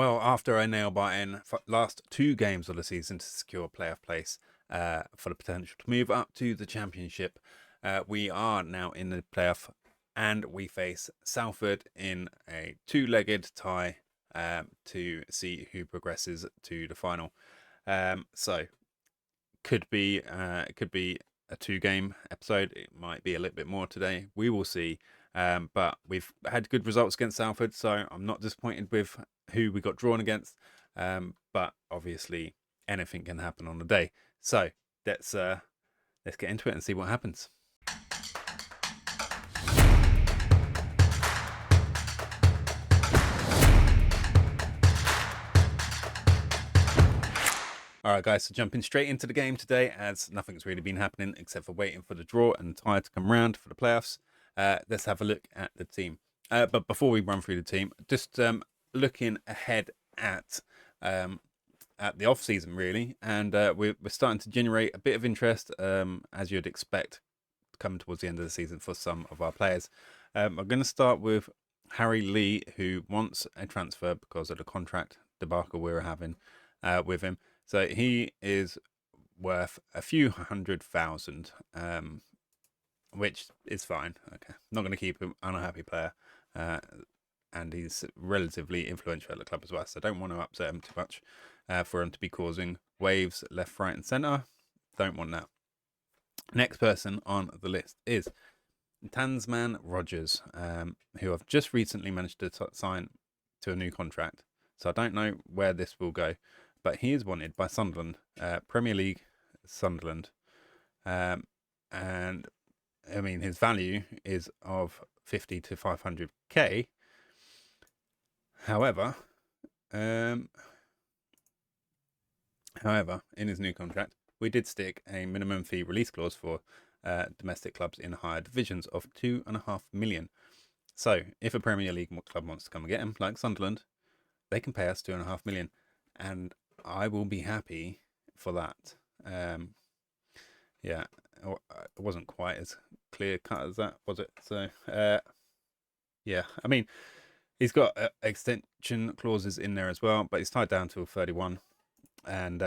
Well, after a nail-biting last 2 games of the season to secure playoff place for the potential to move up to the Championship, we are now in the playoff, and we face Salford in a 2-legged tie to see who progresses to the final. So could be a 2-game episode. It might be a little bit more today. We will see. But we've had good results against Salford, so I'm not disappointed with who we got drawn against. But obviously, anything can happen on the day. So let's get into it and see what happens. Alright guys, so jumping straight into the game today, as nothing's really been happening except for waiting for the draw and tie to come round for the playoffs. Let's have a look at the team. But before we run through the team, just looking ahead at the off season really, and we're starting to generate a bit of interest, as you'd expect, coming towards the end of the season for some of our players. I'm going to start with Harry Lee, who wants a transfer because of the contract debacle we were having with him. So he is worth a few $100,000, which is fine. Okay, not going to keep him, unhappy player, and he's relatively influential at the club as well. So I don't want to upset him too much for him to be causing waves left, right, and centre. Don't want that. Next person on the list is Tansman Rogers, who I've just recently managed to sign to a new contract. So I don't know where this will go, but he is wanted by Sunderland, Premier League Sunderland, and I mean his value is of 50 to 500k. However, in his new contract, we did stick a minimum fee release clause for domestic clubs in higher divisions of $2.5 million. So if a Premier League club wants to come and get him, like Sunderland, they can pay us $2.5 million, and I will be happy for that. Yeah, it wasn't quite as clear cut as that, was it? So, yeah, I mean, he's got extension clauses in there as well, but he's tied down to 31. And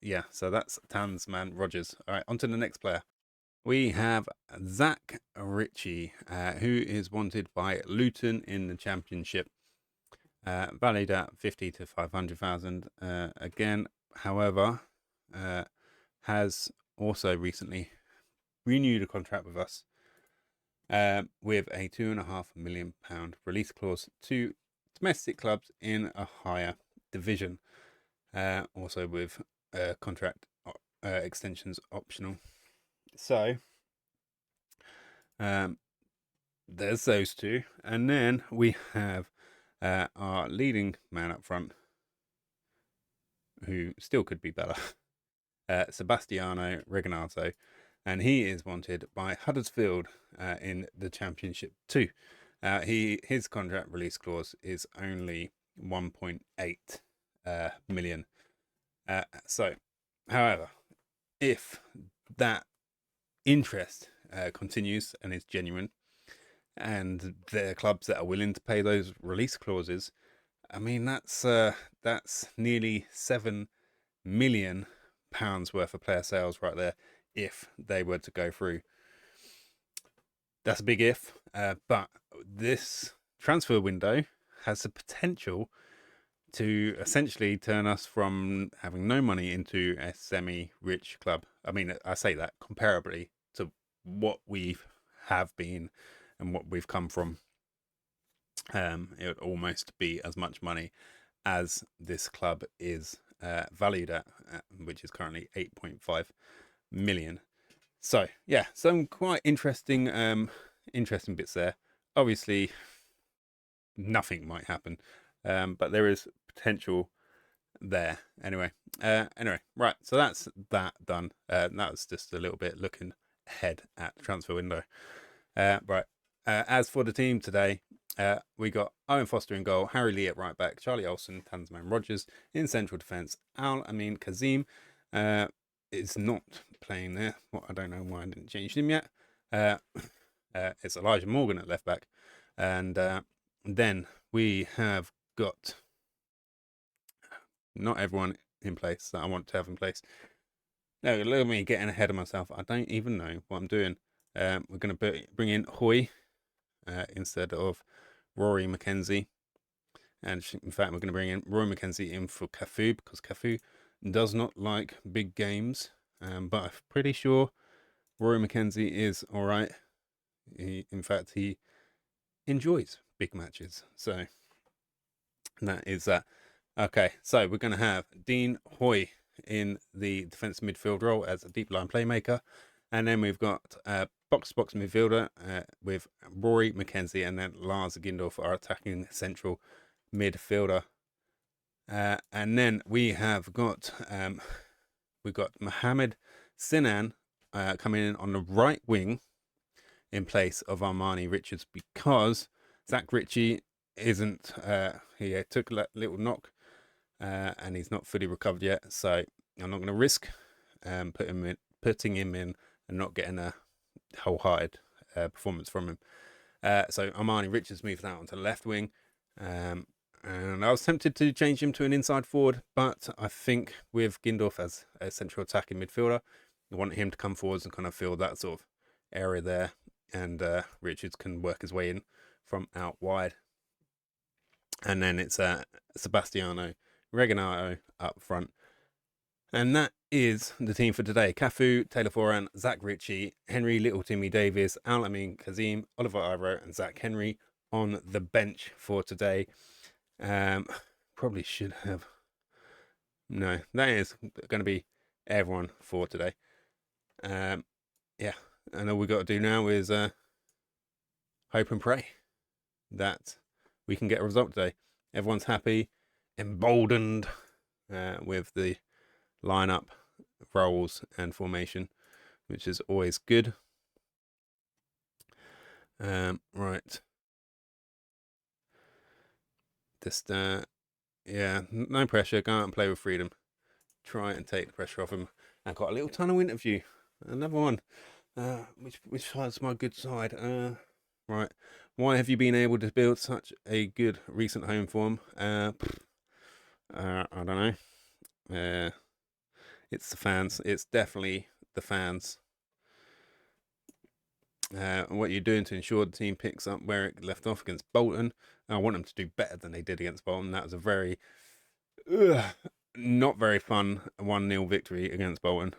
yeah, so that's Tansman Rogers. All right, on to the next player. We have Zach Ritchie, who is wanted by Luton in the Championship. Valued at 50 to 500,000 again. However, has also recently renewed a contract with us with a £2.5 million release clause to domestic clubs in a higher division. Also with contract extensions optional. So there's those two, and then we have our leading man up front, who still could be better, Sebastiano Reganato, and he is wanted by Huddersfield in the Championship too. His contract release clause is only 1.8 million. So, however, if that interest continues and is genuine, and there are clubs that are willing to pay those release clauses, I mean that's nearly £7 million worth of player sales right there if they were to go through. That's a big if, but this transfer window has the potential to essentially turn us from having no money into a semi-rich club. I mean, I say that comparably to what we have been and what we've come from. It would almost be as much money as this club is valued at, which is currently 8.5 million. So yeah, some quite interesting bits there. Obviously, nothing might happen, but there is potential there. Anyway, right. So that's that done. That was just a little bit looking ahead at the transfer window. Right. As for the team today, we got Owen Foster in goal, Harry Lee at right back, Charlie Olsen, Tansman Rogers in central defence. Al Amin Kazim is not playing there. Well, I don't know why I didn't change him yet. It's Elijah Morgan at left back, and then we have got not everyone in place that I want to have in place. No, look at me getting ahead of myself. I don't even know what I'm doing. We're going to bring in Hoy instead of Rory McKenzie. And in fact, we're going to bring in Rory McKenzie in for Cafu, because Cafu does not like big games. But I'm pretty sure Rory McKenzie is all right. In fact, he enjoys big matches. So that is that. Okay, so we're going to have Dean Hoy in the defensive midfield role as a deep line playmaker. And then we've got box-to-box midfielder with Rory McKenzie and then Lars Gindorf, our attacking central midfielder. And then we have got Mohamed Sinan coming in on the right wing in place of Armani Richards, because Zach Ritchie isn't. He took a little knock, and he's not fully recovered yet. So I'm not going to risk putting him in and not getting a wholehearted performance from him. So Armani Richards moved out onto the left wing. And I was tempted to change him to an inside forward, but I think with Gindorf as a central attacking midfielder, I want him to come forwards and kind of fill that sort of area there, and Richards can work his way in from out wide. And then it's Sebastiano Reguilón up front. And that is the team for today. Cafu, Taylor Foran, Zach Ritchie, Henry Little Timmy Davis, Al-Amin Kazim, Oliver Ivro, and Zach Henry on the bench for today. Probably should have. No, that is going to be everyone for today. Yeah, and all we've got to do now is hope and pray that we can get a result today. Everyone's happy, emboldened with the lineup, roles, and formation, which is always good. Right. Just yeah, no pressure. Go out and play with freedom. Try and take the pressure off him. I've got a little tunnel interview. Another one. Which side's my good side? Right. Why have you been able to build such a good recent home form? I don't know. It's the fans. It's definitely the fans. What you're doing to ensure the team picks up where it left off against Bolton. I want them to do better than they did against Bolton. That was a very not very fun 1-0 victory against Bolton.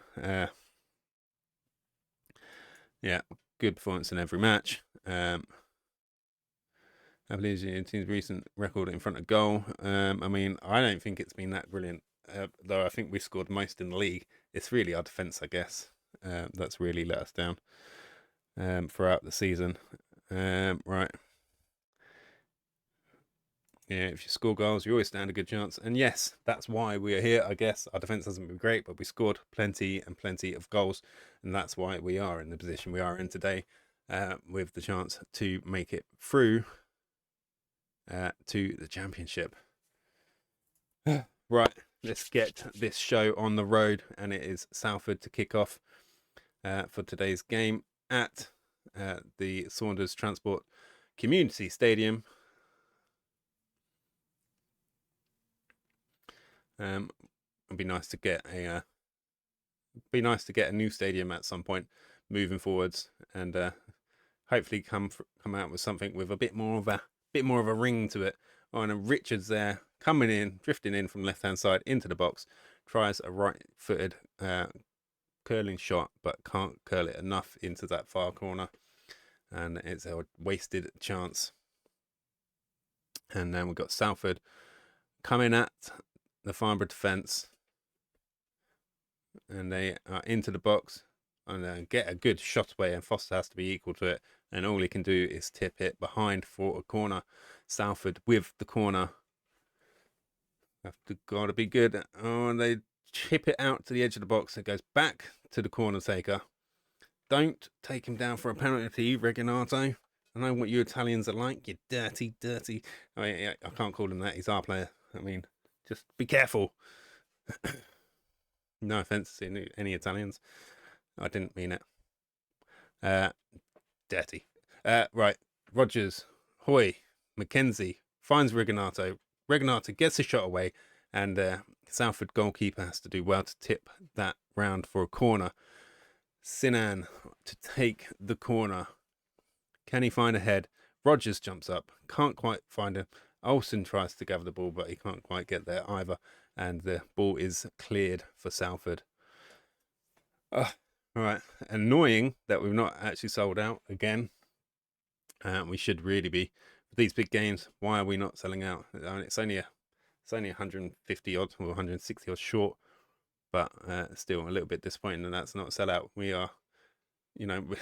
Yeah, good performance in every match. I believe the team's recent record in front of goal. I mean, I don't think it's been that brilliant, though I think we scored most in the league. It's really our defence, I guess, that's really let us down throughout the season. Right. Yeah, if you score goals, you always stand a good chance. And yes, that's why we are here, I guess. Our defence hasn't been great, but we scored plenty and plenty of goals. And that's why we are in the position we are in today, with the chance to make it through to the championship. Right, let's get this show on the road. And it is Salford to kick off for today's game at the Saunders Transport Community Stadium. It'd be nice to get a new stadium at some point, moving forwards, and hopefully come out with something with a bit more of a ring to it. Oh, and Richards there drifting in from left hand side into the box, tries a right-footed curling shot, but can't curl it enough into that far corner, and it's a wasted chance. And then we've got Salford coming at the Farnborough defence, and they are into the box and get a good shot away, and Foster has to be equal to it, and all he can do is tip it behind for a corner. Salford with the corner have got to be good. Oh, and they chip it out to the edge of the box. It goes back to the corner taker. Don't take him down for a penalty, Reguilón. I know what you Italians are like. You dirty. I mean, I can't call him that. He's our player. I mean, just be careful. No offense to any Italians. I didn't mean it. Dirty. Right. Rogers, Hoy, McKenzie finds Reguilón. Reguilón gets a shot away, and Salford goalkeeper has to do well to tip that round for a corner. Sinan to take the corner. Can he find a head? Rogers jumps up, can't quite find him. Olsen tries to gather the ball, but he can't quite get there either, and the ball is cleared for Salford. Right, annoying that we've not actually sold out again. We should really be. For these big games, why are we not selling out? I mean, it's only 150 odd or 160 odd short, but still a little bit disappointing, and that's not a sellout. We are,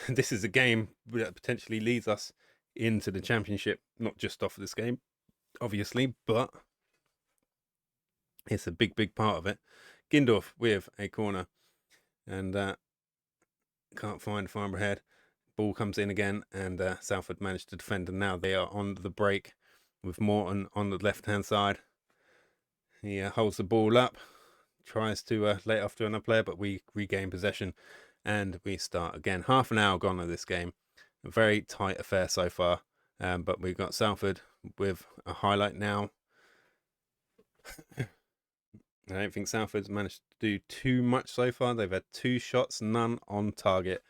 this is a game that potentially leads us into the championship, not just off of this game, obviously, but it's a big part of it. Gindorf with a corner, and can't find Farnborough head. Ball comes in again, and Salford managed to defend, and now they are on the break with Morton on the left-hand side. He holds the ball up, tries to lay it off to another player, but we regain possession, and we start again. Half an hour gone of this game. A very tight affair so far, but we've got Salford with a highlight now. I don't think Salford's managed to do too much so far. They've had 2 shots, none on target.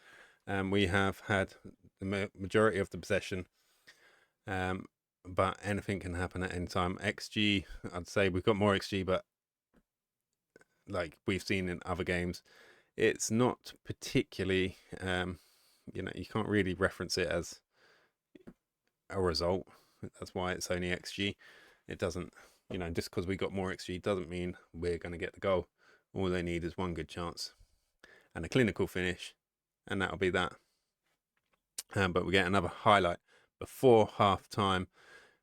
We have had the majority of the possession, but anything can happen at any time. XG, I'd say we've got more XG, but like we've seen in other games, it's not particularly, you can't really reference it as a result. That's why it's only XG. It doesn't, just because we got more XG doesn't mean we're going to get the goal. All they need is one good chance and a clinical finish, and that'll be that. But we get another highlight before half time.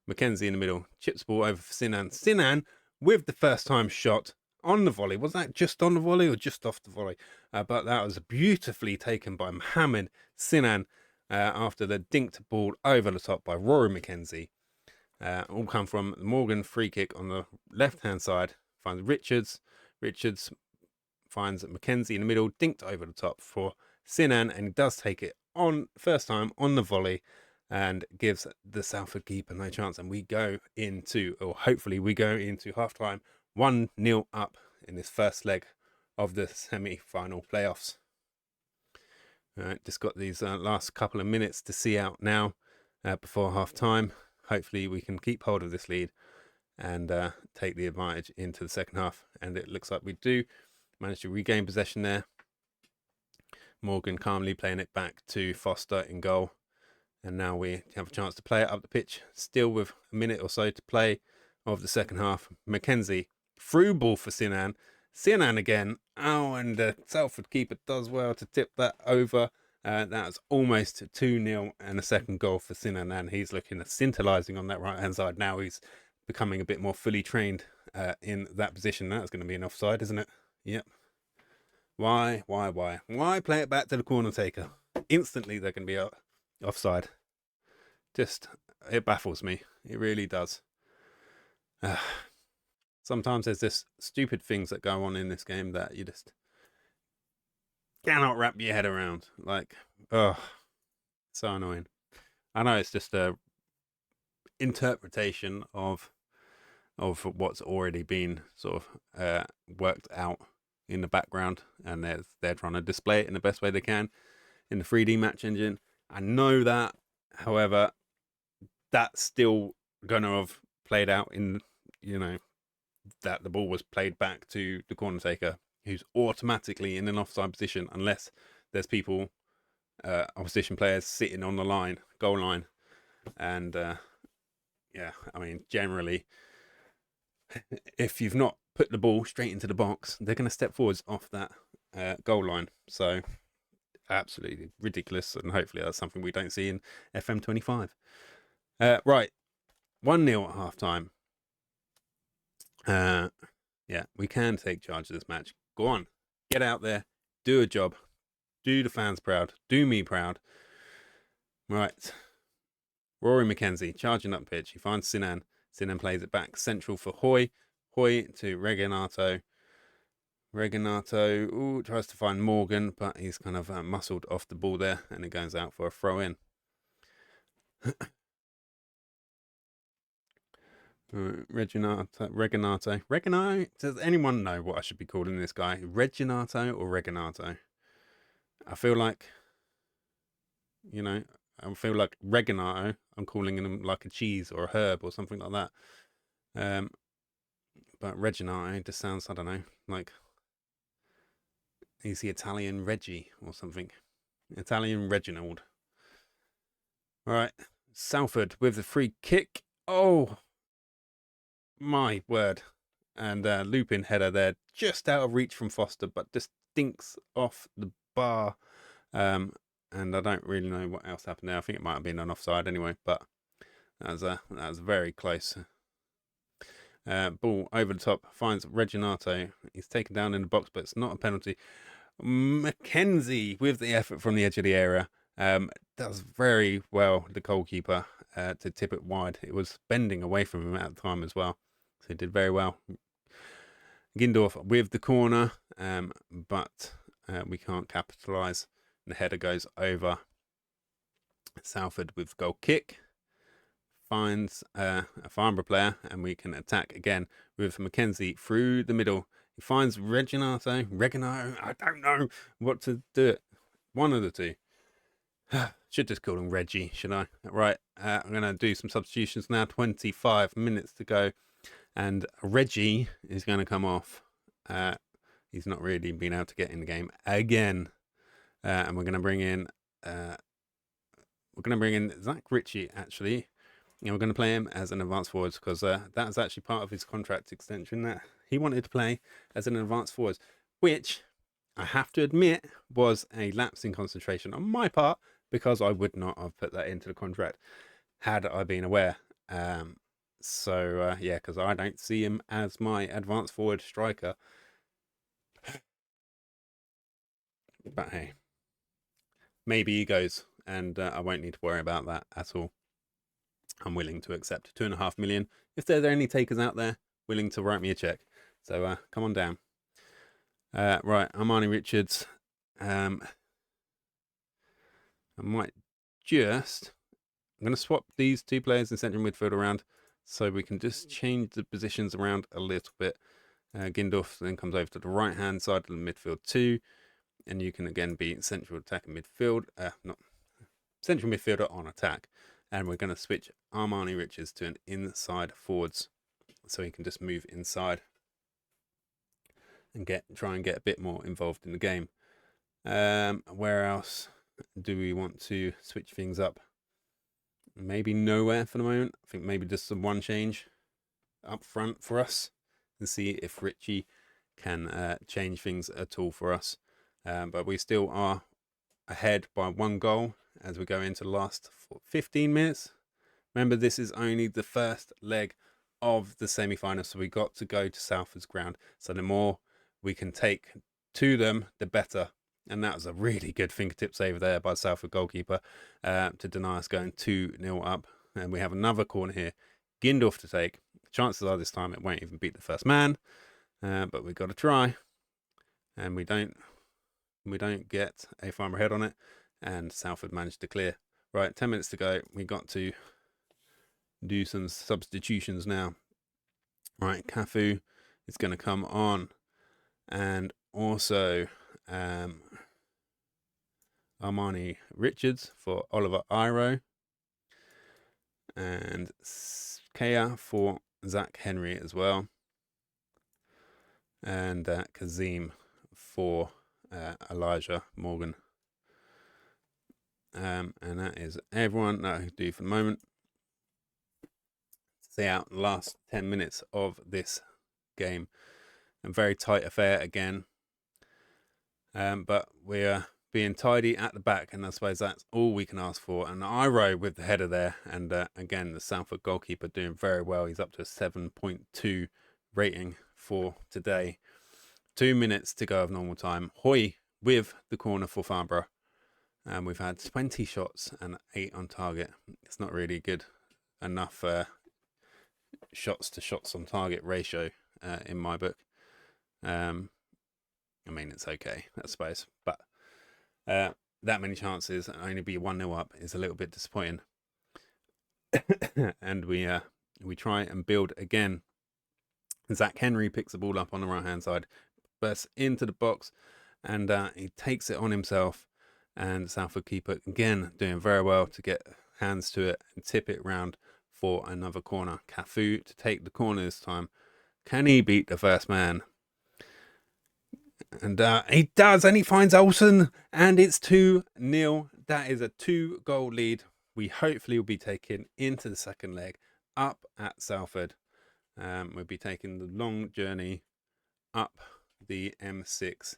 Mackenzie in the middle, chips the ball over for Sinan. Sinan with the first time shot on the volley. Was that just on the volley or just off the volley? But that was beautifully taken by Mohamed Sinan after the dinked ball over the top by Rory Mackenzie. All come from Morgan free kick on the left-hand side. Finds Richards. Richards finds Mackenzie in the middle, dinked over the top for Sinan, and he does take it on first time on the volley and gives the Salford keeper no chance. And we go into, or hopefully we go into half-time 1-0 up in this first leg of the semi-final playoffs. All right, just got these last couple of minutes to see out now before half-time. Hopefully we can keep hold of this lead and take the advantage into the second half. And it looks like we do manage to regain possession there. Morgan calmly playing it back to Foster in goal. And now we have a chance to play it up the pitch, still with a minute or so to play of the second half. Mackenzie, through ball for Sinan. Sinan again. Oh, and the Salford keeper does well to tip that over. That's almost 2-0 and a second goal for Sinan. And he's looking scintillating on that right-hand side. Now he's becoming a bit more fully trained in that position. That's going to be an offside, isn't it? Yep. Why play it back to the corner taker? Instantly they're going to be offside. Just, it baffles me. It really does. Sometimes there's just stupid things that go on in this game that you just cannot wrap your head around. Like, oh, so annoying. I know it's just a interpretation of what's already been sort of worked out in the background, and they're trying to display it in the best way they can in the 3D match engine. I know that, however, that's still going to have played out in, that the ball was played back to the corner taker, who's automatically in an offside position unless there's people, opposition players sitting on the goal line. And yeah, I mean, generally, if you've not put the ball straight into the box, they're going to step forwards off that goal line. So absolutely ridiculous, and hopefully that's something we don't see in FM25. Right, 1-0 at half time. Yeah, we can take charge of this match. Go on, get out there, do a job, do the fans proud, do me proud. Right, Rory Mackenzie charging up pitch. He finds Sinan. Sinan plays it back central for Hoy. Hoy to Reginato. Reginato tries to find Morgan, but he's kind of muscled off the ball there, and it goes out for a throw in. Reginato. Does anyone know what I should be calling this guy? Reginato or Reginato? I feel like, I feel like Reginato, I'm calling him like a cheese or a herb or something like that. But Reginato just sounds, I don't know, like he's the Italian Reggie or something. Italian Reginald. All right. Salford with the free kick. Oh, my word. And looping header there, just out of reach from Foster, but just dinks off the bar. And I don't really know what else happened there. I think it might have been an offside anyway, but that was very close. Ball over the top, finds Reginato. He's taken down in the box, but it's not a penalty. Mackenzie with the effort from the edge of the area. Does very well, the goalkeeper, to tip it wide. It was bending away from him at the time as well. So he did very well. Gindorf with the corner, but we can't capitalise. The header goes over. Salford with goal kick. Finds a Farnborough player, and we can attack again with Mackenzie through the middle. He finds Reginato. I don't know what to do it. One of the two. Should just call him Reggie, should I? Right, I'm going to do some substitutions now. 25 minutes to go. And Reggie is going to come off. He's not really been able to get in the game again. And we're going to bring in Zach Ritchie, actually. And we're going to play him as an advanced forward because that's actually part of his contract extension, that he wanted to play as an advanced forward, which I have to admit was a lapse in concentration on my part, because I would not have put that into the contract had I been aware. So yeah, because I don't see him as my advanced forward striker. But hey, maybe he goes, and I won't need to worry about that at all. I'm willing to accept 2.5 million. If there are any takers out there willing to write me a check, so come on down. Right, Armani Richards. I might I'm going to swap these two players in central midfield around, so we can just change the positions around a little bit. Gindorf then comes over to the right hand side of the midfield too, and you can again be central attacking midfield, not central midfielder on attack. And we're going to switch Armani Richards to an inside forwards, so he can just move inside and try and get a bit more involved in the game. Where else do we want to switch things up? Maybe nowhere for the moment. I think maybe just some one change up front for us, and see if Richie can change things at all for us. But we still are ahead by 1 goal as we go into the last 15 minutes. Remember, this is only the first leg of the semi-final, so we got to go to Salford's ground. So the more we can take to them, the better. And that was a really good fingertip save there by the Salford goalkeeper to deny us going 2-0 up. And we have another corner here. Gindorf to take. Chances are this time it won't even beat the first man, but we've got to try. And we don't get a Farmer head on it, and Salford managed to clear. Right, 10 minutes to go. We got to do some substitutions now. Right, Cafu is going to come on, and also Armani Richards for Oliver Iro, and Kea for Zach Henry as well, and Kazim for Elijah Morgan. And that is everyone that I can do for the moment. See out the last 10 minutes of this game. A very tight affair again. But we're being tidy at the back, and I suppose that's all we can ask for. And Iro with the header there, and again, the Salford goalkeeper doing very well. He's up to a 7.2 rating for today. 2 minutes to go of normal time. Hoy with the corner for Farnborough. And we've had 20 shots and 8 on target. It's not really good enough shots to shots on target ratio in my book. I mean, it's okay, I suppose. But that many chances and only be 1-0 up is a little bit disappointing. And we We try and build again. Zach Henry picks the ball up on the right-hand side, bursts into the box, and he takes it on himself. And Salford keeper, again, doing very well to get hands to it and tip it round for another corner. Cafu to take the corner this time. Can he beat the first man? And he does, and he finds Olsen, and it's 2-0. That is a 2-goal lead. We hopefully will be taken into the second leg up at Salford. We'll be taking the long journey up the M6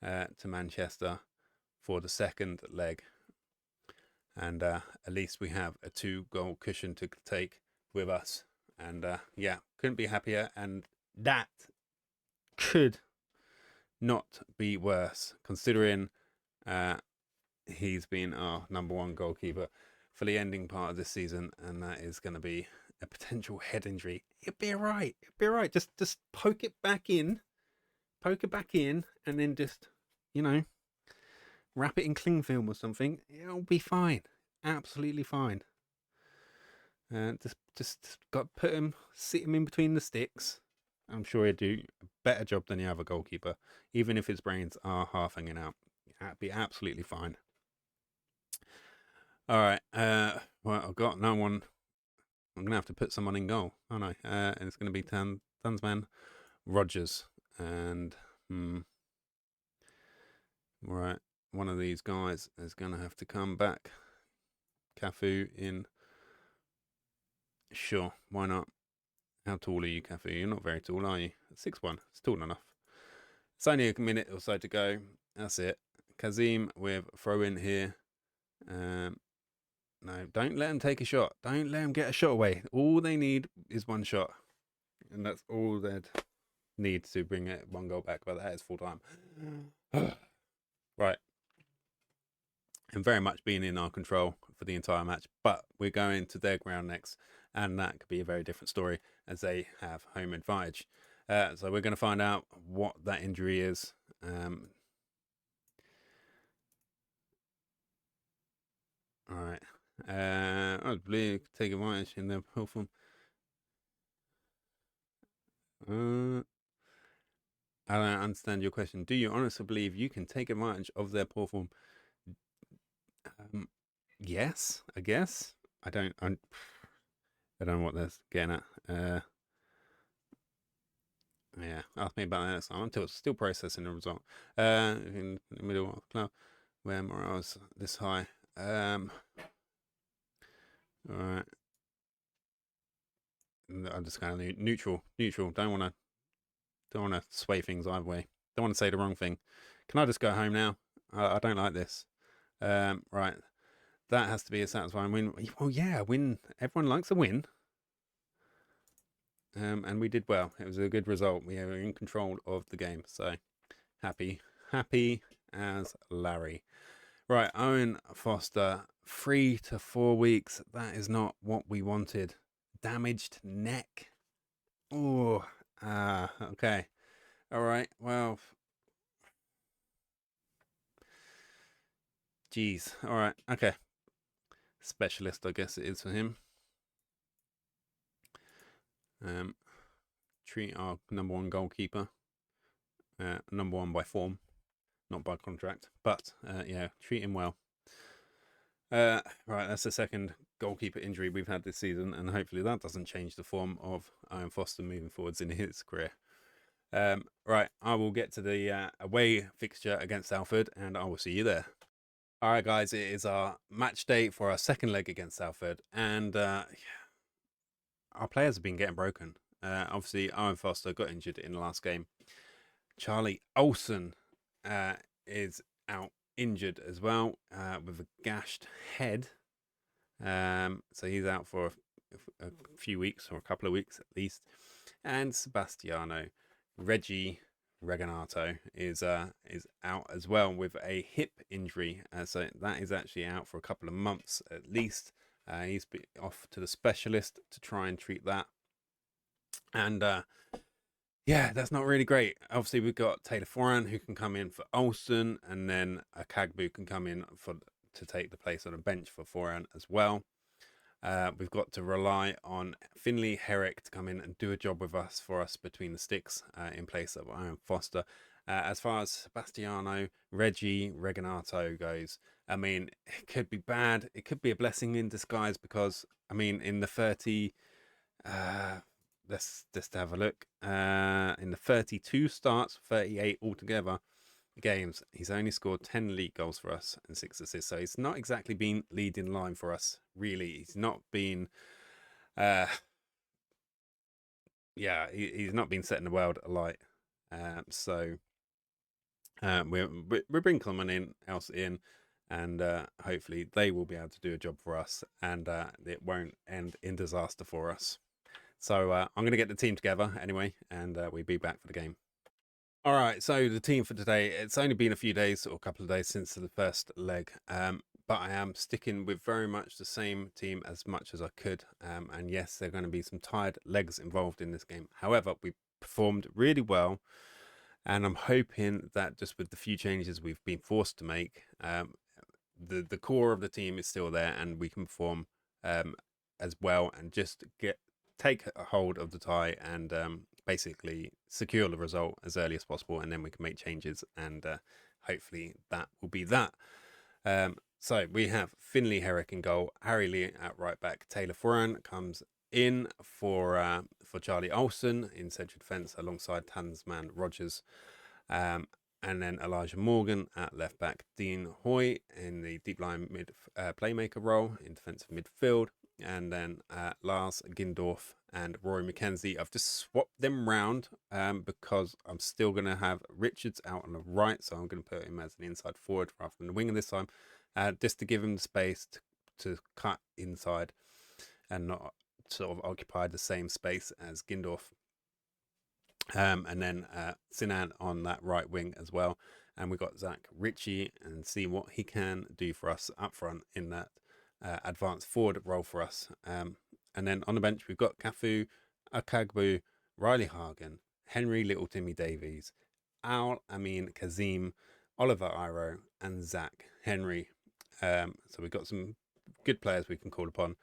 to Manchester for the second leg. And at least we have a 2-goal cushion to take with us. And yeah, couldn't be happier. And that could not be worse, considering he's been our #1 goalkeeper for the ending part of this season, and that is going to be a potential head injury. It'll be all right. It'll be all right. Just poke it back in, and then just, you know, wrap it in cling film or something. It'll be fine. Absolutely fine. Just got to sit him in between the sticks. I'm sure he'll do a better job than the other goalkeeper, even if his brains are half hanging out. That'd be absolutely fine. All right. Well, I've got no one. I'm going to have to put someone in goal, aren't I? And it's going to be Tansman Rogers. And, right, one of these guys is going to have to come back. Cafu in. Sure, why not? How tall are you, Cafu? You're not very tall, are you? 6'1". It's tall enough. It's only a minute or so to go. That's it. Kazim with throw in here. No, don't let them take a shot. Don't let them get a shot away. All they need is one shot. And that's all they'd need to bring it 1 goal back. But that is full time. Right. And very much being in our control for the entire match. But we're going to their ground next. And that could be a very different story, as they have home advantage. So we're going to find out what that injury is. All right. I believe take advantage in their poor form. I don't understand your question. Do you honestly believe you can take advantage of their poor form? Yes, I guess. I don't know what they're getting at. Yeah, ask me about that next time. I'm still processing the result. In the middle of the club, where morale's this high. All right. I'm just kind of neutral. Don't want to sway things either way. Don't want to say the wrong thing. Can I just go home now? I don't like this. Right. That has to be a satisfying win. Well, yeah, win. Everyone likes a win. And we did well. It was a good result. We were in control of the game. So happy as Larry. Right, Owen Foster, 3 to 4 weeks. That is not what we wanted. Damaged neck. Oh, okay. All right. Well, geez. All right. Okay. Specialist, I guess it is for him. Treat our #1 goalkeeper. #1 by form, not by contract. But yeah, treat him well. Right, that's the second goalkeeper injury we've had this season, and hopefully that doesn't change the form of Owen Foster moving forwards in his career. Right, I will get to the away fixture against Salford, and I will see you there. All right, guys, it is our match day for our second leg against Salford, and our players have been getting broken. Obviously, Owen Foster got injured in the last game. Charlie Olsen is out injured as well with a gashed head. So he's out for a few weeks, or a couple of weeks at least. And Sebastiano Reggie Reganato is out as well with a hip injury. So that is actually out for a couple of months at least. He's been off to the specialist to try and treat that. And yeah, that's not really great. Obviously, we've got Taylor Foran who can come in for Olsen, and then Kagbu can come in to take the place on a bench for Foran as well. We've got to rely on Finley Herrick to come in and do a job for us between the sticks in place of Ian Foster. As far as Sebastiano, Reginato goes, I mean, it could be bad. It could be a blessing in disguise because, I mean, in the 30, let's just have a look. In the 32 starts, 38 altogether games, he's only scored 10 league goals for us and 6 assists. So he's not exactly been leading line for us, really. He's not been, he's not been setting the world alight. We're bringing someone else in, and hopefully they will be able to do a job for us, and it won't end in disaster for us. So I'm going to get the team together anyway, and we'll be back for the game. All right, so the team for today, it's only been a few days or a couple of days since the first leg, but I am sticking with very much the same team as much as I could. And yes, there are going to be some tired legs involved in this game. However, we performed really well, and I'm hoping that just with the few changes we've been forced to make, the core of the team is still there, and we can perform as well and just take a hold of the tie and basically secure the result as early as possible, and then we can make changes, and hopefully that will be that. So we have Finley Herrick in goal, Harry Lee at right back, Taylor Foran comes in for Charlie Olsen in central defence alongside Tansman Rogers, and then Elijah Morgan at left back, Dean Hoy in the deep line mid playmaker role in defensive midfield, and then Lars Gindorf and Rory McKenzie. I've just swapped them round because I'm still going to have Richards out on the right, so I'm going to put him as an inside forward rather than the winger this time, just to give him the space to cut inside and not sort of occupy the same space as Gindorf. And then Sinan on that right wing as well. And we've got Zach Ritchie, and see what he can do for us up front in that advanced forward role for us. And then on the bench, we've got Cafu, Akagbu, Riley Hagen, Henry Little Timmy Davies, Al Amin Kazim, Oliver Iro, and Zach Henry. So we've got some good players we can call upon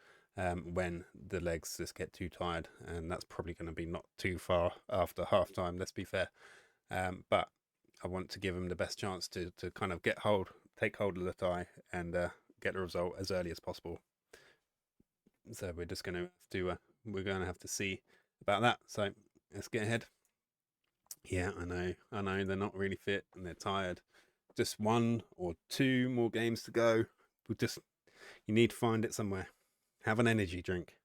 when the legs just get too tired, and that's probably going to be not too far after half time, let's be fair. But I want to give them the best chance to kind of take hold of the tie and get the result as early as possible. So we're just going to have to see about that. So let's get ahead. Yeah, I know they're not really fit and they're tired. Just 1 or 2 more games to go. You need to find it somewhere. Have an energy drink.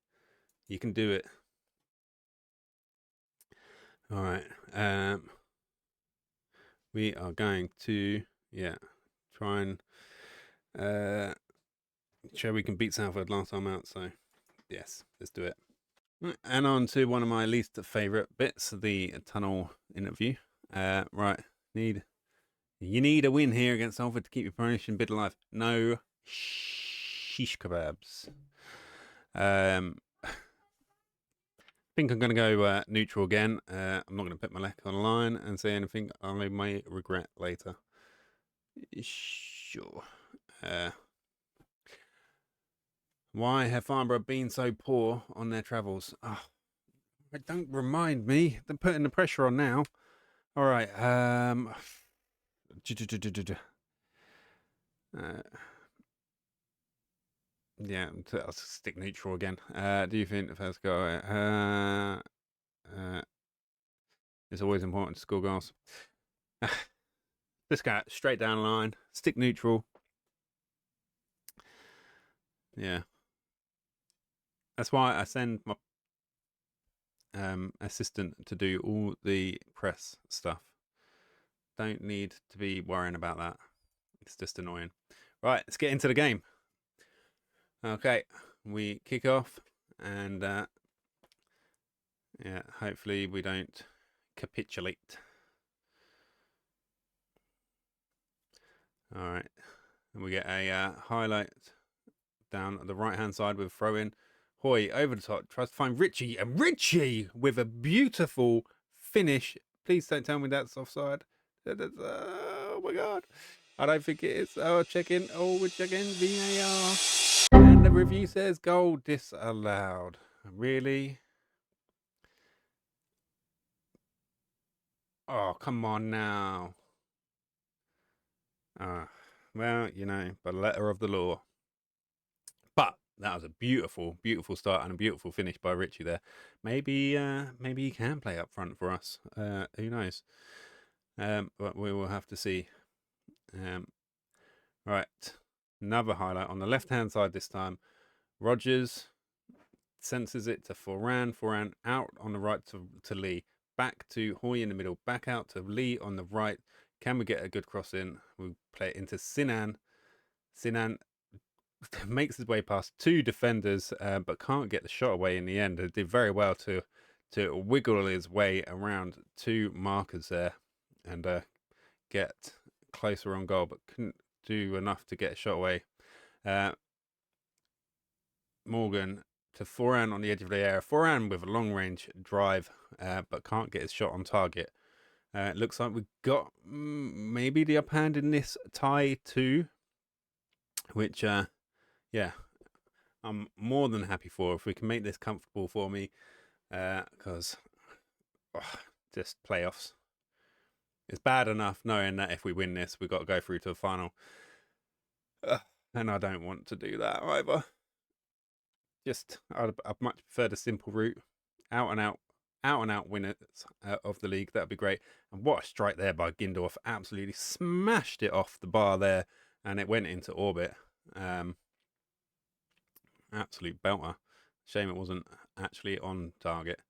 You can do it. All right. We are going to try and show we can beat Salford last time out. So yes, let's do it. And on to one of my least favourite bits, the tunnel interview. Right, you need a win here against Salford to keep your promotion bid alive. No shish kebabs. I think I'm going to go neutral again. I'm not going to put my leg on the line and say anything I may regret later. Sure. Why have Farnborough been so poor on their travels? Oh, don't remind me. They're putting the pressure on now. All right. Yeah, I'll stick neutral again. Do you think the first goal? It's always important to score goals. Just go straight down the line. Stick neutral. Yeah. That's why I send my assistant to do all the press stuff. Don't need to be worrying about that. It's just annoying. Right, let's get into the game. Okay, we kick off, and hopefully we don't capitulate. All right, and we get a highlight down the right-hand side with throw-in. Hoy over the top, tries to find Ritchie, and Ritchie with a beautiful finish. Please don't tell me that's offside. Oh my God. I don't think it is. Oh, check in. Oh, we're checking VAR. And the review says goal disallowed. Really? Oh, come on now. Well, you know, by letter of the law. But that was a beautiful, beautiful start and a beautiful finish by Richie there. Maybe he can play up front for us. Who knows? But we will have to see. Right. Another highlight on the left-hand side this time. Rogers senses it to Foran. Foran out on the right to Lee. Back to Hoy in the middle. Back out to Lee on the right. Can we get a good cross in? We'll play it into Sinan. Sinan makes his way past two defenders, but can't get the shot away in the end. He did very well to wiggle his way around two markers there and get closer on goal, but couldn't do enough to get a shot away. Morgan to Foran on the edge of the area. Foran with a long range drive, but can't get his shot on target. It looks like we've got maybe the upper hand in this tie too, which yeah, I'm more than happy for if we can make this comfortable for me, because just playoffs. It's bad enough knowing that if we win this, we've got to go through to the final. And I don't want to do that either. I'd much prefer the simple route, out and out winners of the league. That'd be great. And what a strike there by Gindorf! Absolutely smashed it off the bar there, and it went into orbit. Absolute belter. Shame it wasn't actually on target.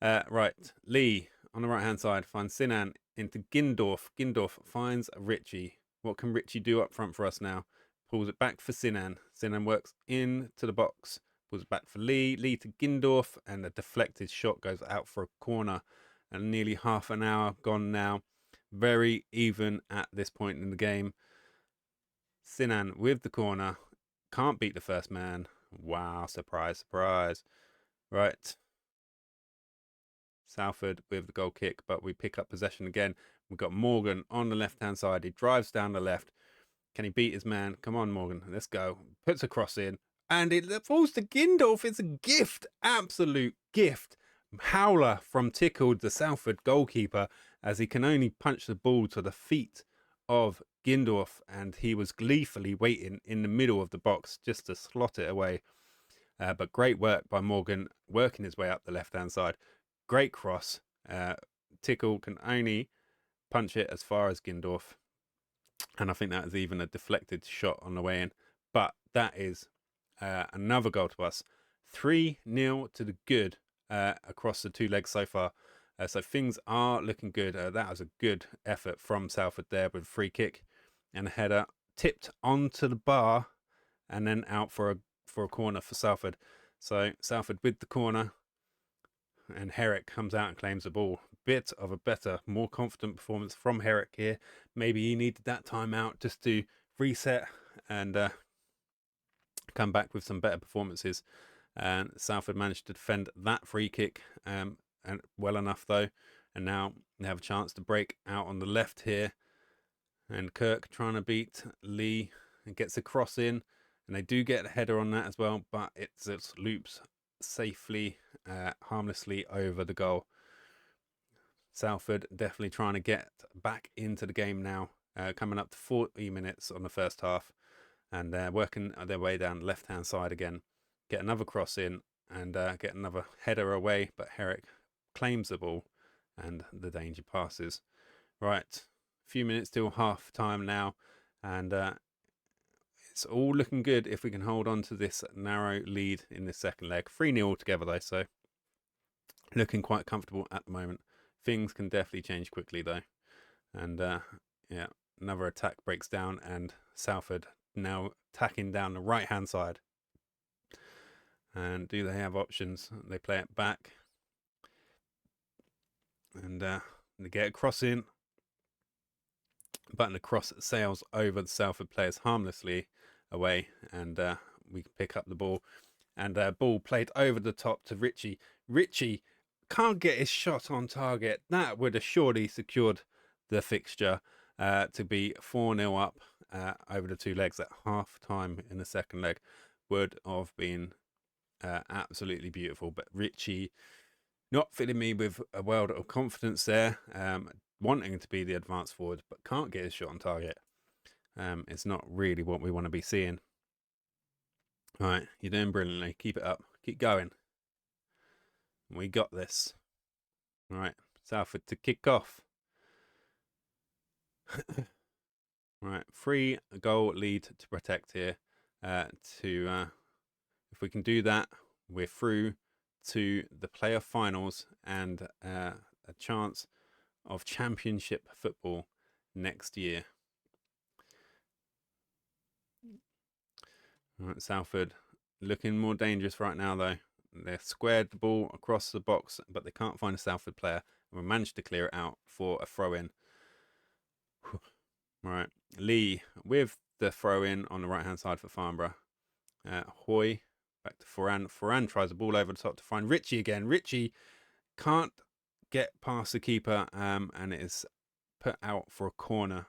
Right, Lee on the right hand side finds Sinan into Gindorf. Gindorf finds Richie. What can Richie do up front for us now? Pulls it back for Sinan. Sinan works into the box. Pulls it back for Lee. Lee to Gindorf, and a deflected shot goes out for a corner. And nearly half an hour gone now. Very even at this point in the game. Sinan with the corner. Can't beat the first man. Wow, surprise, surprise. Right. Salford with the goal kick, but we pick up possession again. We've got Morgan on the left-hand side. He drives down the left. Can he beat his man? Come on, Morgan. Let's go. Puts a cross in. And it falls to Gindorf. It's a gift. Absolute gift. Howler from Tickled, the Salford goalkeeper, as he can only punch the ball to the feet of Gindorf. And he was gleefully waiting in the middle of the box just to slot it away. But great work by Morgan, working his way up the left-hand side. Great cross. Tickle can only punch it as far as Gindorf. And I think that is even a deflected shot on the way in. But that is another goal to us. 3-0 to the good across the two legs so far. So things are looking good. That was a good effort from Salford there with a free kick and a header tipped onto the bar and then out for a corner for Salford. So Salford with the corner, and Herrick comes out and claims the ball. Bit of a better, more confident performance from Herrick here. Maybe he needed that time out just to reset and come back with some better performances. And Salford managed to defend that free kick and well enough though. And now they have a chance to break out on the left here. And Kirk trying to beat Lee and gets a cross in. And they do get a header on that as well, but it just loops safely, harmlessly over the goal. Salford definitely trying to get back into the game now, coming up to 40 minutes on the first half, and they're working their way down the left-hand side again. Get another cross in and get another header away, but Herrick claims the ball and the danger passes. Right, a few minutes till half time now, and it's all looking good if we can hold on to this narrow lead in this second leg. 3-0 altogether though, so looking quite comfortable at the moment. Things can definitely change quickly though. And yeah, another attack breaks down and Salford now attacking down the right hand side. And do they have options? They play it back. And they get a cross in. But the cross sails over the Salford players harmlessly away, and we can pick up the ball. And ball played over the top to Richie. Richie can't get his shot on target. That would have surely secured the fixture to be 4-0 up over the two legs at half time in the second leg. would have been absolutely beautiful. But Richie not filling me with a world of confidence there, wanting to be the advanced forward, but can't get his shot on target. It's not really what we want to be seeing. All right, you're doing brilliantly. Keep it up. Keep going. We got this. All right, Salford to kick off. Right, 3-goal lead to protect here. If we can do that, we're through to the playoff finals and a chance of championship football next year. All right, Salford looking more dangerous right now, though. They've squared the ball across the box, but they can't find a Salford player. And we managed to clear it out for a throw-in. Right, Lee with the throw-in on the right-hand side for Farnborough. Hoy back to Foran. Foran tries the ball over the top to find Richie again. Richie can't get past the keeper, and it is put out for a corner.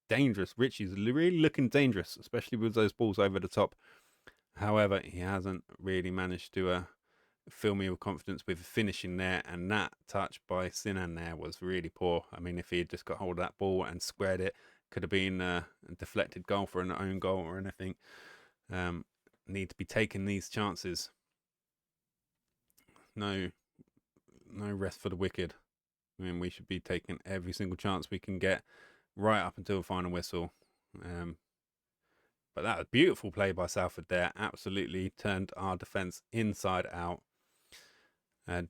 Dangerous. Richie's really looking dangerous, especially with those balls over the top. However, he hasn't really managed to fill me with confidence with finishing there, and that touch by Sinan there was really poor. I mean, if he had just got hold of that ball and squared it, could have been a deflected goal for an own goal or anything. Need to be taking these chances. No rest for the wicked. I mean, we should be taking every single chance we can get right up until the final whistle. But that was beautiful play by Salford there. Absolutely turned our defence inside out.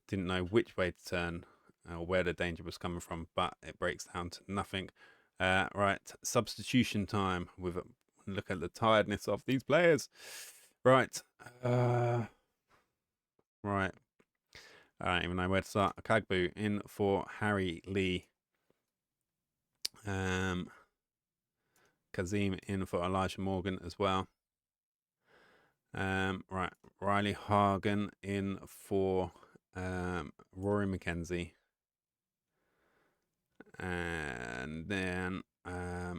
Didn't know which way to turn or where the danger was coming from, but it breaks down to nothing. Right, substitution time. With a look at the tiredness of these players. Right. Right. I don't even know where to start. Kagbu in for Harry Lee. Kazim in for Elijah Morgan as well. Right, Riley Hagen in for Rory McKenzie. And then I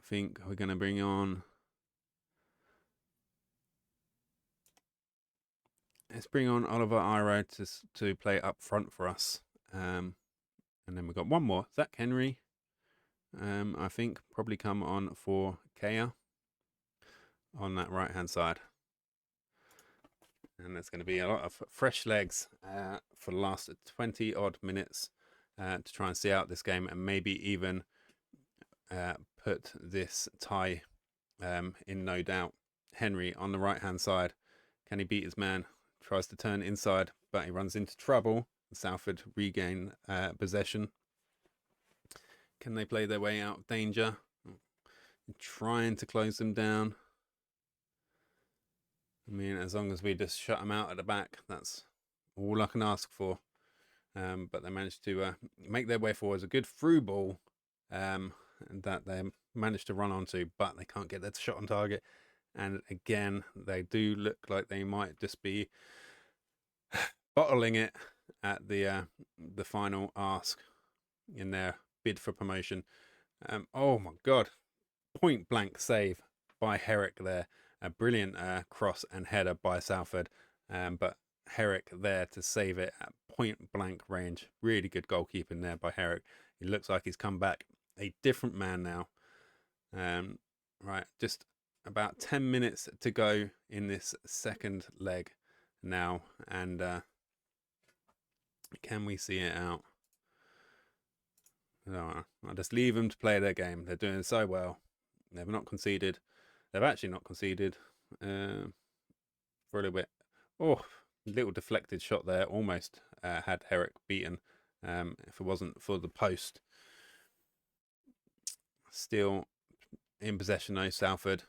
think we're going to bring on... Let's bring on Oliver Iro to play up front for us. And then we've got one more. Zach Henry. I think probably come on for Kea on that right hand side. And there's going to be a lot of fresh legs for the last 20 odd minutes to try and see out this game, and maybe even put this tie in no doubt. Henry on the right hand side. Can he beat his man? Tries to turn inside, but he runs into trouble. Salford regain possession. Can they play their way out of danger? Trying to close them down. I mean, as long as we just shut them out at the back, that's all I can ask for. But they managed to make their way forward. It's a good through ball that they managed to run onto, but they can't get their shot on target. And again, they do look like they might just be bottling it at the final ask in their bid for promotion. Oh my God, point blank save by Herrick there. A brilliant cross and header by Salford, but Herrick there to save it at point blank range. Really good goalkeeping there by Herrick. He looks like he's come back a different man now. Right, just about 10 minutes to go in this second leg now, and can we see it out? No, I'll just leave them to play their game. They're doing so well. They've not conceded. They've actually not conceded for a little bit. Oh, little deflected shot there. Almost had Herrick beaten if it wasn't for the post. Still in possession though, Salford.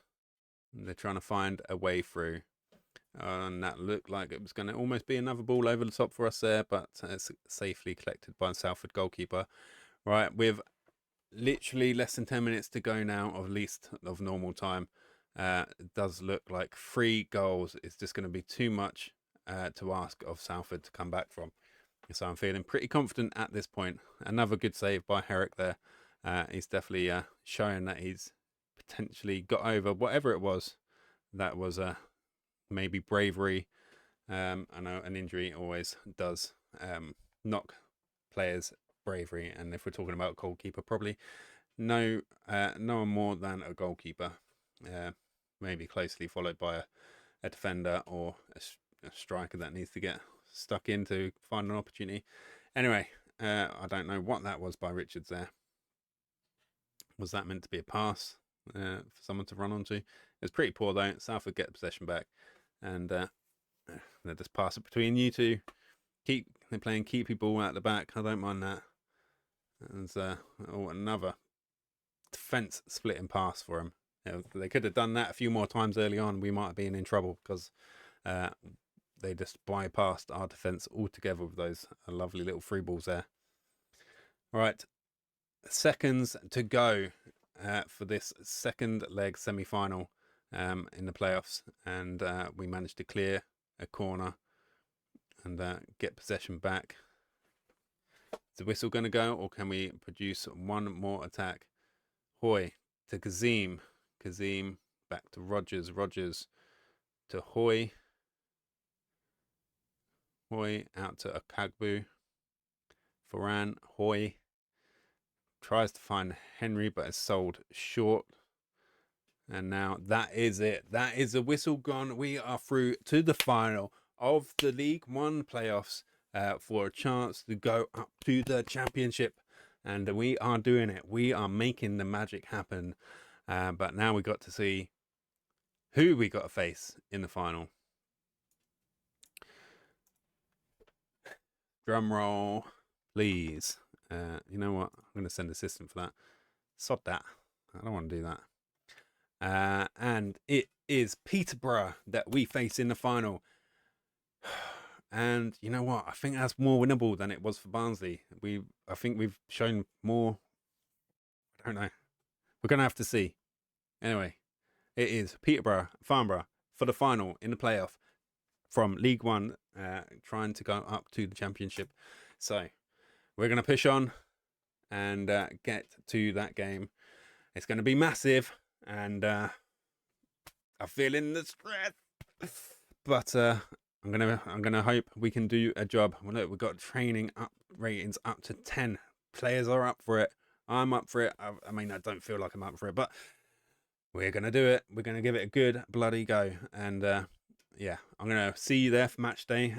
They're trying to find a way through. And that looked like it was going to almost be another ball over the top for us there, but it's safely collected by the Salford goalkeeper. Right, with literally less than 10 minutes to go now, of least of normal time. It does look like 3 goals is just going to be too much to ask of Salford to come back from. So I'm feeling pretty confident at this point. Another good save by Herrick there. He's definitely showing that he's potentially got over whatever it was that was maybe bravery. I know an injury always does knock players' bravery, and if we're talking about goalkeeper, probably no one more than a goalkeeper, maybe closely followed by a defender or a striker that needs to get stuck in to find an opportunity. Anyway, I don't know what that was by Richards there. Was that meant to be a pass for someone to run onto? It was pretty poor though. Salford get the possession back, and they just pass it between you two. They're playing keepy ball at the back. I don't mind that. And another defence splitting pass for them. They could have done that a few more times early on. We might have been in trouble because they just bypassed our defence altogether with those lovely little free balls there. All right, seconds to go for this second leg semi-final in the playoffs, and we managed to clear a corner and get possession back. Is the whistle going to go, or can we produce one more attack? Hoy to Kazim. Kazim back to Rogers. Rogers to Hoy. Hoy out to Akagbu. Farhan. Hoy tries to find Henry, but is sold short. And now that is it. That is the whistle gone. We are through to the final of the League One playoffs for a chance to go up to the championship. And we are doing it. We are making the magic happen. But now we got to see who we got to face in the final. Drum roll, please. You know what? I'm going to send assistant for that. Sod that. I don't want to do that. And it is Peterborough that we face in the final. And you know what? I think that's more winnable than it was for Barnsley. I think we've shown more. I don't know. We're going to have to see. Anyway, it is Peterborough, Farnborough for the final in the playoff from League One, trying to go up to the championship. So we're going to push on and get to that game. It's going to be massive, and I'm feeling the stress. But I'm gonna hope we can do a job. Well, look, we've got training up ratings up to 10. Players are up for it. I'm up for it. I mean, I don't feel like I'm up for it, but we're gonna do it. We're gonna give it a good bloody go. And yeah, I'm gonna see you there for match day.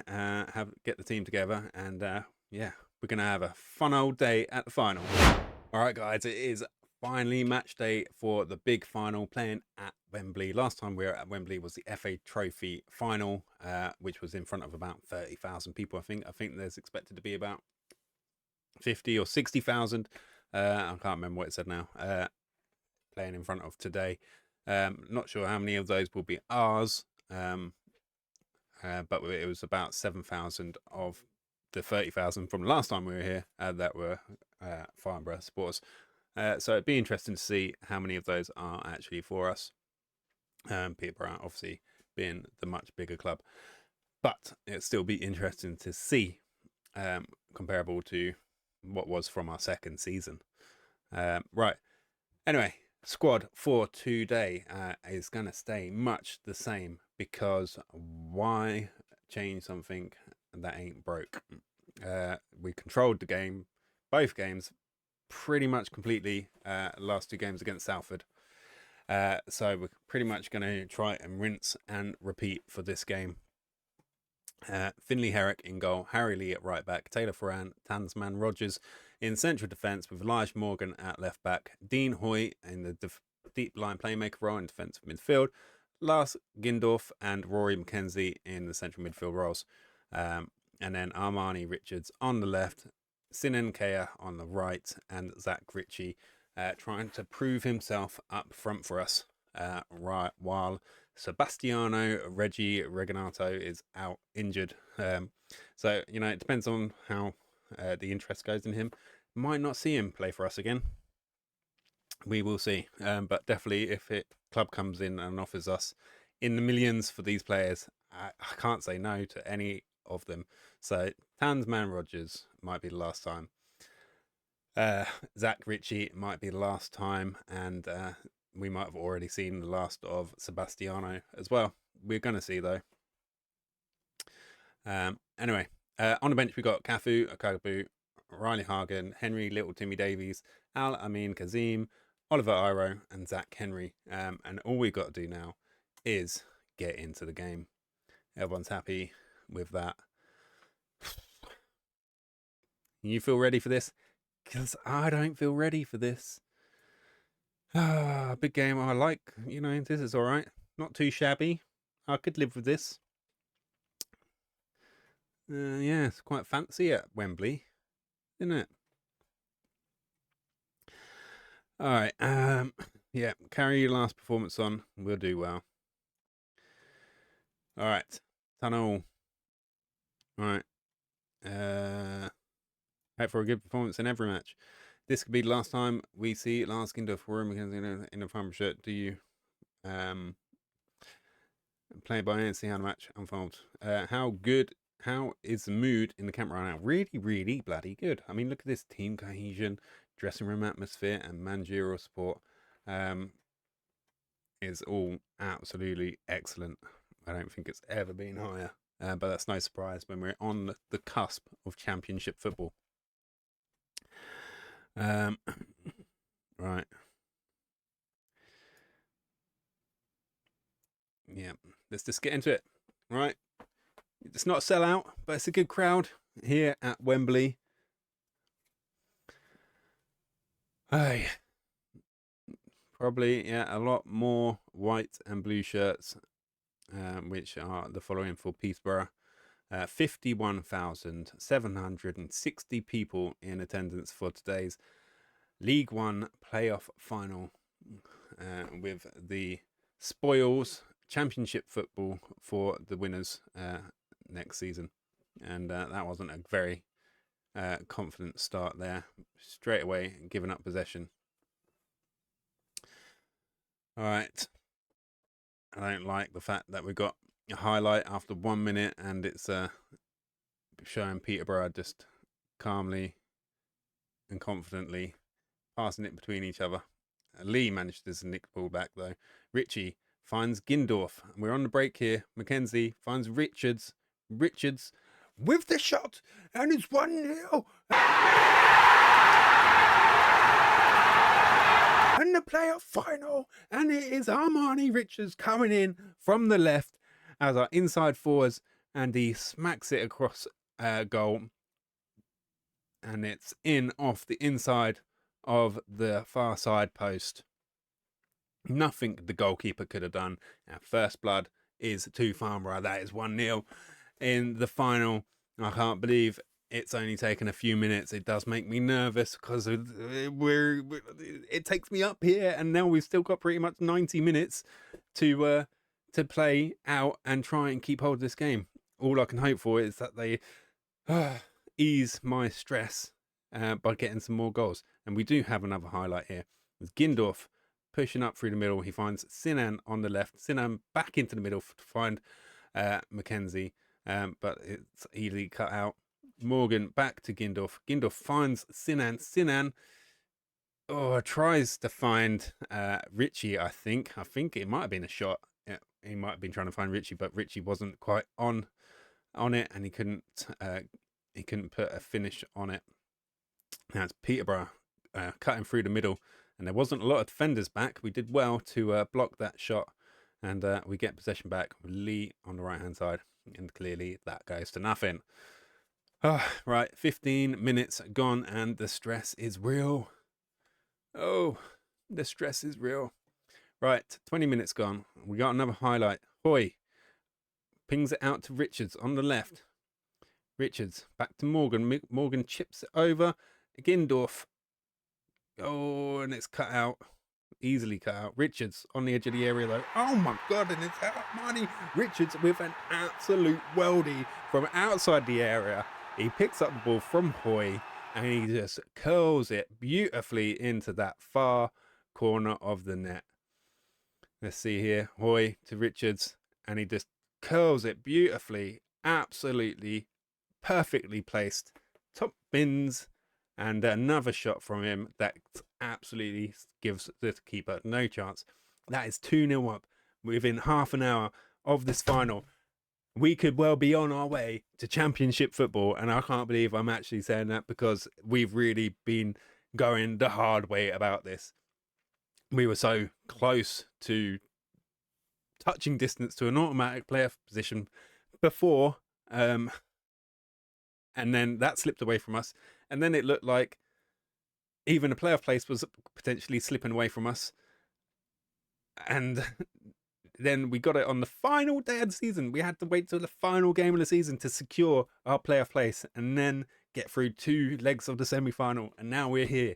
Get the team together, and yeah, we're gonna have a fun old day at the final. All right, guys, it is finally match day for the big final, playing at Wembley. Last time we were at Wembley was the FA Trophy final, which was in front of about 30,000 people. I think there's expected to be about 50 or 60,000. I can't remember what it said now. Playing in front of today. Not sure how many of those will be ours, but it was about 7,000 of the 30,000 from last time we were here that were Farnborough supporters. So it'd be interesting to see how many of those are actually for us. Peterborough obviously being the much bigger club, but it'd still be interesting to see, comparable to what was from our second season. Right. Anyway, squad for today is going to stay much the same, because why change something that ain't broke? We controlled the game, both games, pretty much completely, last two games against Salford. So we're pretty much going to try and rinse and repeat for this game. Finley Herrick in goal, Harry Lee at right back, Taylor Farhan, Tansman Rogers in central defence with Elijah Morgan at left back, Dean Hoy in the deep line playmaker role in defensive midfield, Lars Gindorf and Rory McKenzie in the central midfield roles. And then Armani Richards on the left, Sinan Kea on the right, and Zach Ritchie trying to prove himself up front for us, right, while Sebastiano Reggie Reginato is out injured. So, you know, it depends on how the interest goes in him. Might not see him play for us again. We will see. But definitely if club comes in and offers us in the millions for these players, I can't say no to any of them. So Tansman Rogers might be the last time. Zach Ritchie might be the last time, and we might have already seen the last of Sebastiano as well. We're going to see, though. Anyway, on the bench, we got Cafu, Akabu, Riley Hagen, Henry, Little Timmy Davies, Al Amin Kazim, Oliver Iro, and Zach Henry. And all we've got to do now is get into the game. Everyone's happy with that. You feel ready for this? Because I don't feel ready for this. Big game. I like, this is all right. Not too shabby. I could live with this. Yeah, it's quite fancy at Wembley, isn't it? All right. Yeah, carry your last performance on. We'll do well. All right. Tunnel. All right. Hope for a good performance in every match. This could be the last time we see Lars Gindorf for him in a Farnborough shirt. Do you play by ear and see how the match unfolds? How is the mood in the camp right now? Really, really bloody good. I mean, look at this team cohesion, dressing room atmosphere, and managerial support. Is all absolutely excellent. I don't think it's ever been higher. But that's no surprise when we're on the cusp of championship football. Right. Yeah, let's just get into it. Right. It's not a sellout, but it's a good crowd here at Wembley. Hey. Probably, yeah, a lot more white and blue shirts, which are the following for Peterborough. 51,760 people in attendance for today's League One playoff final, with the spoils championship football for the winners next season. And that wasn't a very confident start there. Straight away giving up possession. All right. I don't like the fact that we got a highlight after 1 minute and it's showing Peterborough just calmly and confidently passing it between each other. Lee managed to nick the ball back though. Richie finds Gindorf. We're on the break here. Mackenzie finds Richards. Richards with the shot, and it's 1-0. And the playoff final, and it is Armani Richards coming in from the left as our inside forwards, and he smacks it across goal, and it's in off the inside of the far side post. Nothing the goalkeeper could have done. Our first blood is to Farnborough. That is 1-0 in the final. I can't believe it's only taken a few minutes. It does make me nervous because it takes me up here, and now we've still got pretty much 90 minutes to play out and try and keep hold of this game. All I can hope for is that they ease my stress by getting some more goals. And we do have another highlight here. It's Gindorf pushing up through the middle. He finds Sinan on the left. Sinan back into the middle to find Mackenzie, but it's easily cut out. Morgan back to Gindorf. Gindorf finds Sinan. Sinan tries to find Richie, I think. I think it might have been a shot. Yeah, he might have been trying to find Richie, but Richie wasn't quite on it, and he couldn't put a finish on it. Now it's Peterborough cutting through the middle, and there wasn't a lot of defenders back. We did well to block that shot, and we get possession back with Lee on the right-hand side, and clearly that goes to nothing. Right, 15 minutes gone, and the stress is real. Oh, the stress is real. Right, 20 minutes gone. We got another highlight. Hoy pings it out to Richards on the left. Richards back to Morgan. Morgan chips it over. Gindorf. Oh, and it's cut out. Easily cut out. Richards on the edge of the area though. Oh my God, and it's Armani Richards with an absolute weldy from outside the area. He picks up the ball from Hoy, and he just curls it beautifully into that far corner of the net. Let's see here. Hoy to Richards, and he just curls it beautifully. Absolutely perfectly placed. Top bins, and another shot from him that's absolutely gives the keeper no chance. That is 2-0 up within half an hour of this final. We could well be on our way to championship football, and I can't believe I'm actually saying that, because we've really been going the hard way about this. We were so close to touching distance to an automatic playoff position before, and then that slipped away from us, and then it looked like even a playoff place was potentially slipping away from us, and then we got it on the final day of the season. We had to wait till the final game of the season to secure our playoff place, and then get through 2 legs of the semi-final, and now we're here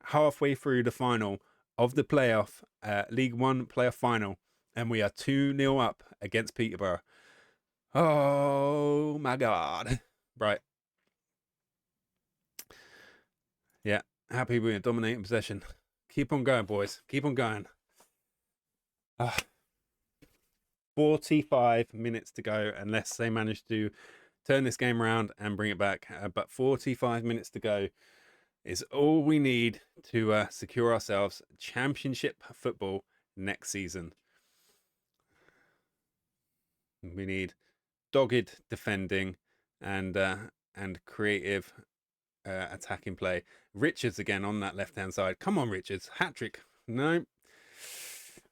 halfway through the final of the playoff, League One playoff final, and we are 2-0 up against Peterborough. Oh my God. Right. Yeah, happy we're dominating possession. Keep on going, boys. Keep on going. 45 minutes to go, unless they manage to turn this game around and bring it back. But 45 minutes to go is all we need to secure ourselves championship football next season. We need dogged defending and creative attacking play. Richards again on that left-hand side. Come on, Richards. Hat-trick. No.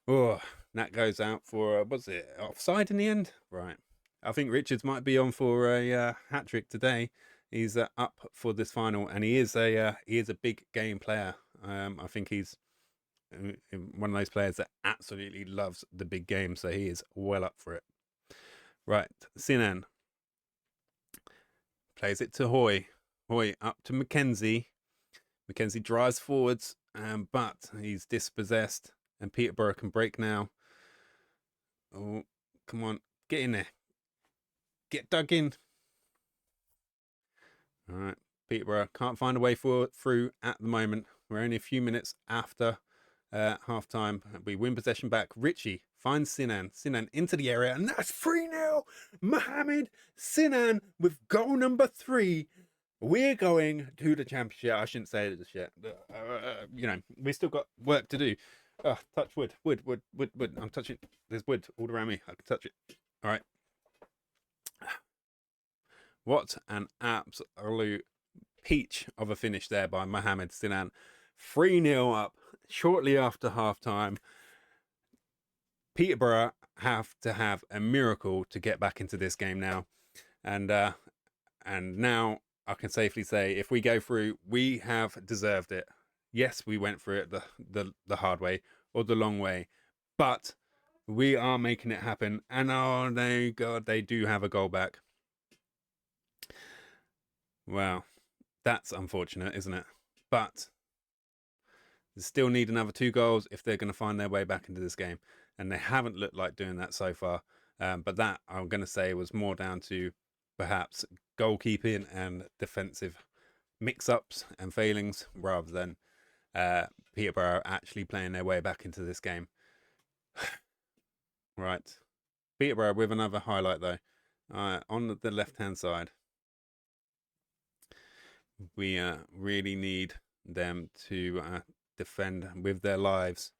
Oh, that goes out for, was it offside in the end? Right. I think Richards might be on for a hat-trick today. He's up for this final, and he is a big game player. I think he's one of those players that absolutely loves the big game, so he is well up for it. Right, Sinan plays it to Hoy. Hoy up to Mackenzie. Mackenzie drives forwards, but he's dispossessed, and Peterborough can break now. Oh, come on, get in there. Get dug in. All right, Peterborough can't find a way through at the moment. We're only a few minutes after half time. We win possession back. Richie finds Sinan. Sinan into the area, and that's 3-0. Mohammed Sinan with goal number 3. We're going to the championship. I shouldn't say this yet. We still got work to do. Touch wood. I'm touching. There's wood all around me. I can touch it. All right. What an absolute peach of a finish there by Mohammed Sinan. 3-0 up shortly after half time. Peterborough have to have a miracle to get back into this game now. And now I can safely say, if we go through, we have deserved it. Yes, we went through it the hard way or the long way, but we are making it happen. And oh no, God, they do have a goal back. Wow, that's unfortunate, isn't it? But they still need another 2 goals if they're going to find their way back into this game, and they haven't looked like doing that so far. But that, I'm going to say, was more down to perhaps goalkeeping and defensive mix-ups and failings, rather than Peterborough actually playing their way back into this game. Right, Peterborough with another highlight though, on the left-hand side. We really need them to defend with their lives,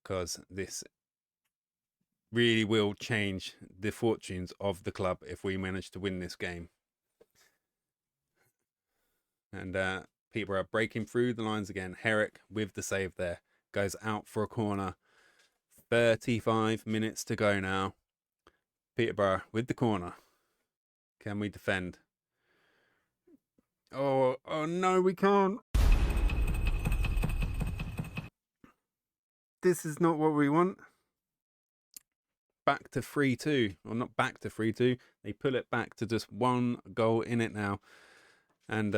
because this really will change the fortunes of the club if we manage to win this game. And Peterborough breaking through the lines again. Herrick with the save there. Goes out for a corner. 35 minutes to go now. Peterborough with the corner. Can we defend? Oh no, we can't. This is not what we want. Back to 3-2. Well, not back to 3-2. They pull it back to just 1 goal in it now. And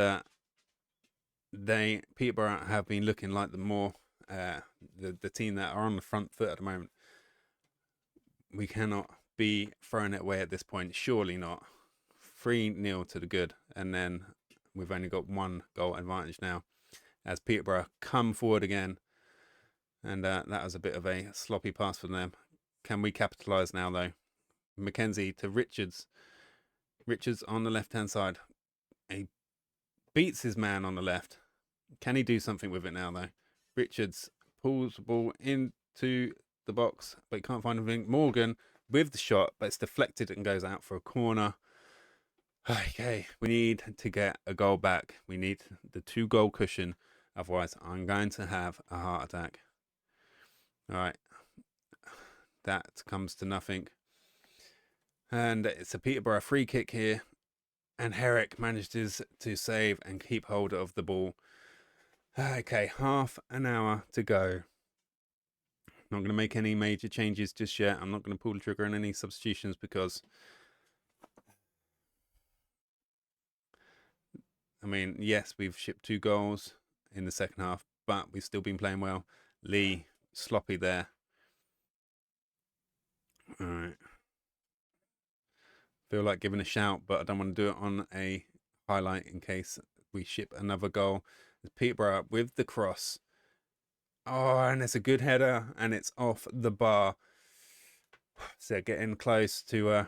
Peterborough have been looking like the more the team that are on the front foot at the moment. We cannot be throwing it away at this point. Surely not. 3-0 to the good. And then we've only got 1 goal advantage now, as Peterborough come forward again. And that was a bit of a sloppy pass from them. Can we capitalise now, though? Mackenzie to Richards. Richards on the left-hand side. He beats his man on the left. Can he do something with it now, though? Richards pulls the ball into the box, but he can't find anything. Morgan with the shot, but it's deflected and goes out for a corner. Okay, we need to get a goal back. We need the 2-goal cushion. Otherwise, I'm going to have a heart attack. All right. That comes to nothing. And it's a Peterborough free kick here. And Herrick manages to save and keep hold of the ball. Okay, half an hour to go. Not going to make any major changes just yet. I'm not going to pull the trigger on any substitutions because, I mean, yes, we've shipped 2 goals in the second half, but we've still been playing well. Lee, sloppy there. All right. Feel like giving a shout, but I don't want to do it on a highlight in case we ship another goal. Peterborough with the cross. Oh, and it's a good header, and it's off the bar. So getting close to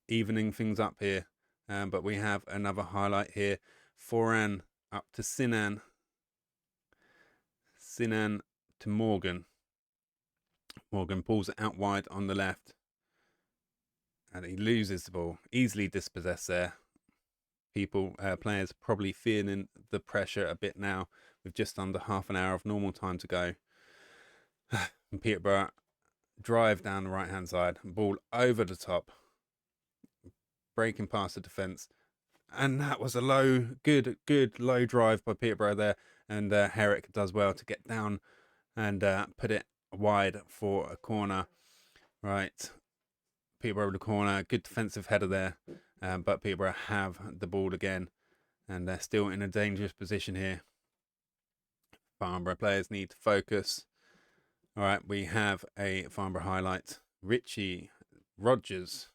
evening things up here. But we have another highlight here. Foran up to Sinan. Sinan to Morgan. Morgan pulls it out wide on the left. And he loses the ball. Easily dispossessed there. Players probably feeling the pressure a bit now with just under half an hour of normal time to go. And Peterborough drive down the right-hand side. Ball over the top. Breaking past the defence. And that was a good low drive by Peterborough there. And Herrick does well to get down and put it wide for a corner. Right. Peterborough with the corner. Good defensive header there. But Peterborough have the ball again. And they're still in a dangerous position here. Farnborough players need to focus. All right, we have a Farnborough highlight. Richie Rogers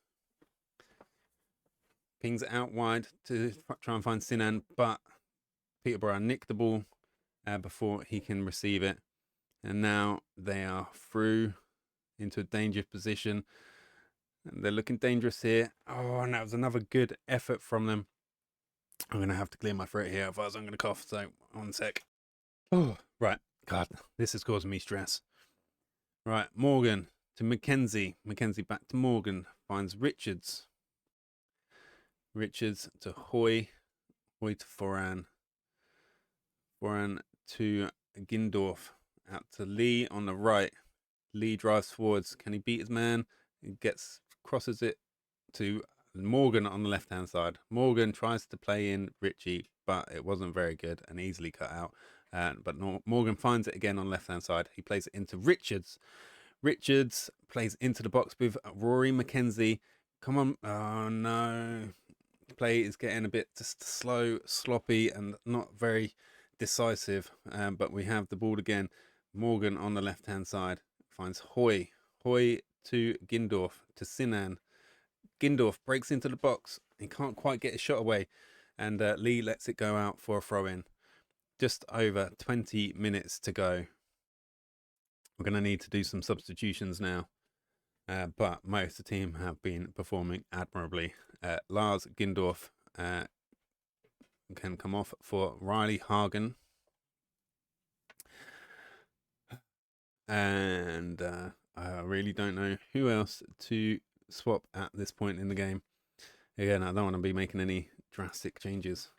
pings it out wide to try and find Sinan, but Peterborough nicked the ball before he can receive it. And now they are through into a dangerous position. And they're looking dangerous here. Oh, and that was another good effort from them. I'm going to have to clear my throat here, otherwise I'm going to cough. So, 1 sec. Oh, right. God, this is causing me stress. Right, Morgan to Mackenzie. Mackenzie back to Morgan. Finds Richards. Richards to Hoy. Hoy to Foran. Foran to Gindorf. Out to Lee on the right. Lee drives forwards. Can he beat his man? He crosses it to Morgan on the left-hand side. Morgan tries to play in Richie, but it wasn't very good and easily cut out. But Morgan finds it again on the left-hand side. He plays it into Richards. Richards plays into the box with Rory McKenzie. Come on. Oh, no. The play is getting a bit just slow, sloppy, and not very decisive. But we have the ball again. Morgan on the left-hand side finds Hoy. Hoy to Gindorf, to Sinan. Gindorf breaks into the box. He can't quite get his shot away. And Lee lets it go out for a throw-in. Just over 20 minutes to go. We're going to need to do some substitutions now. But most of the team have been performing admirably. Lars Gindorf can come off for Riley Hagen. And I really don't know who else to swap at this point in the game. Again, I don't want to be making any drastic changes.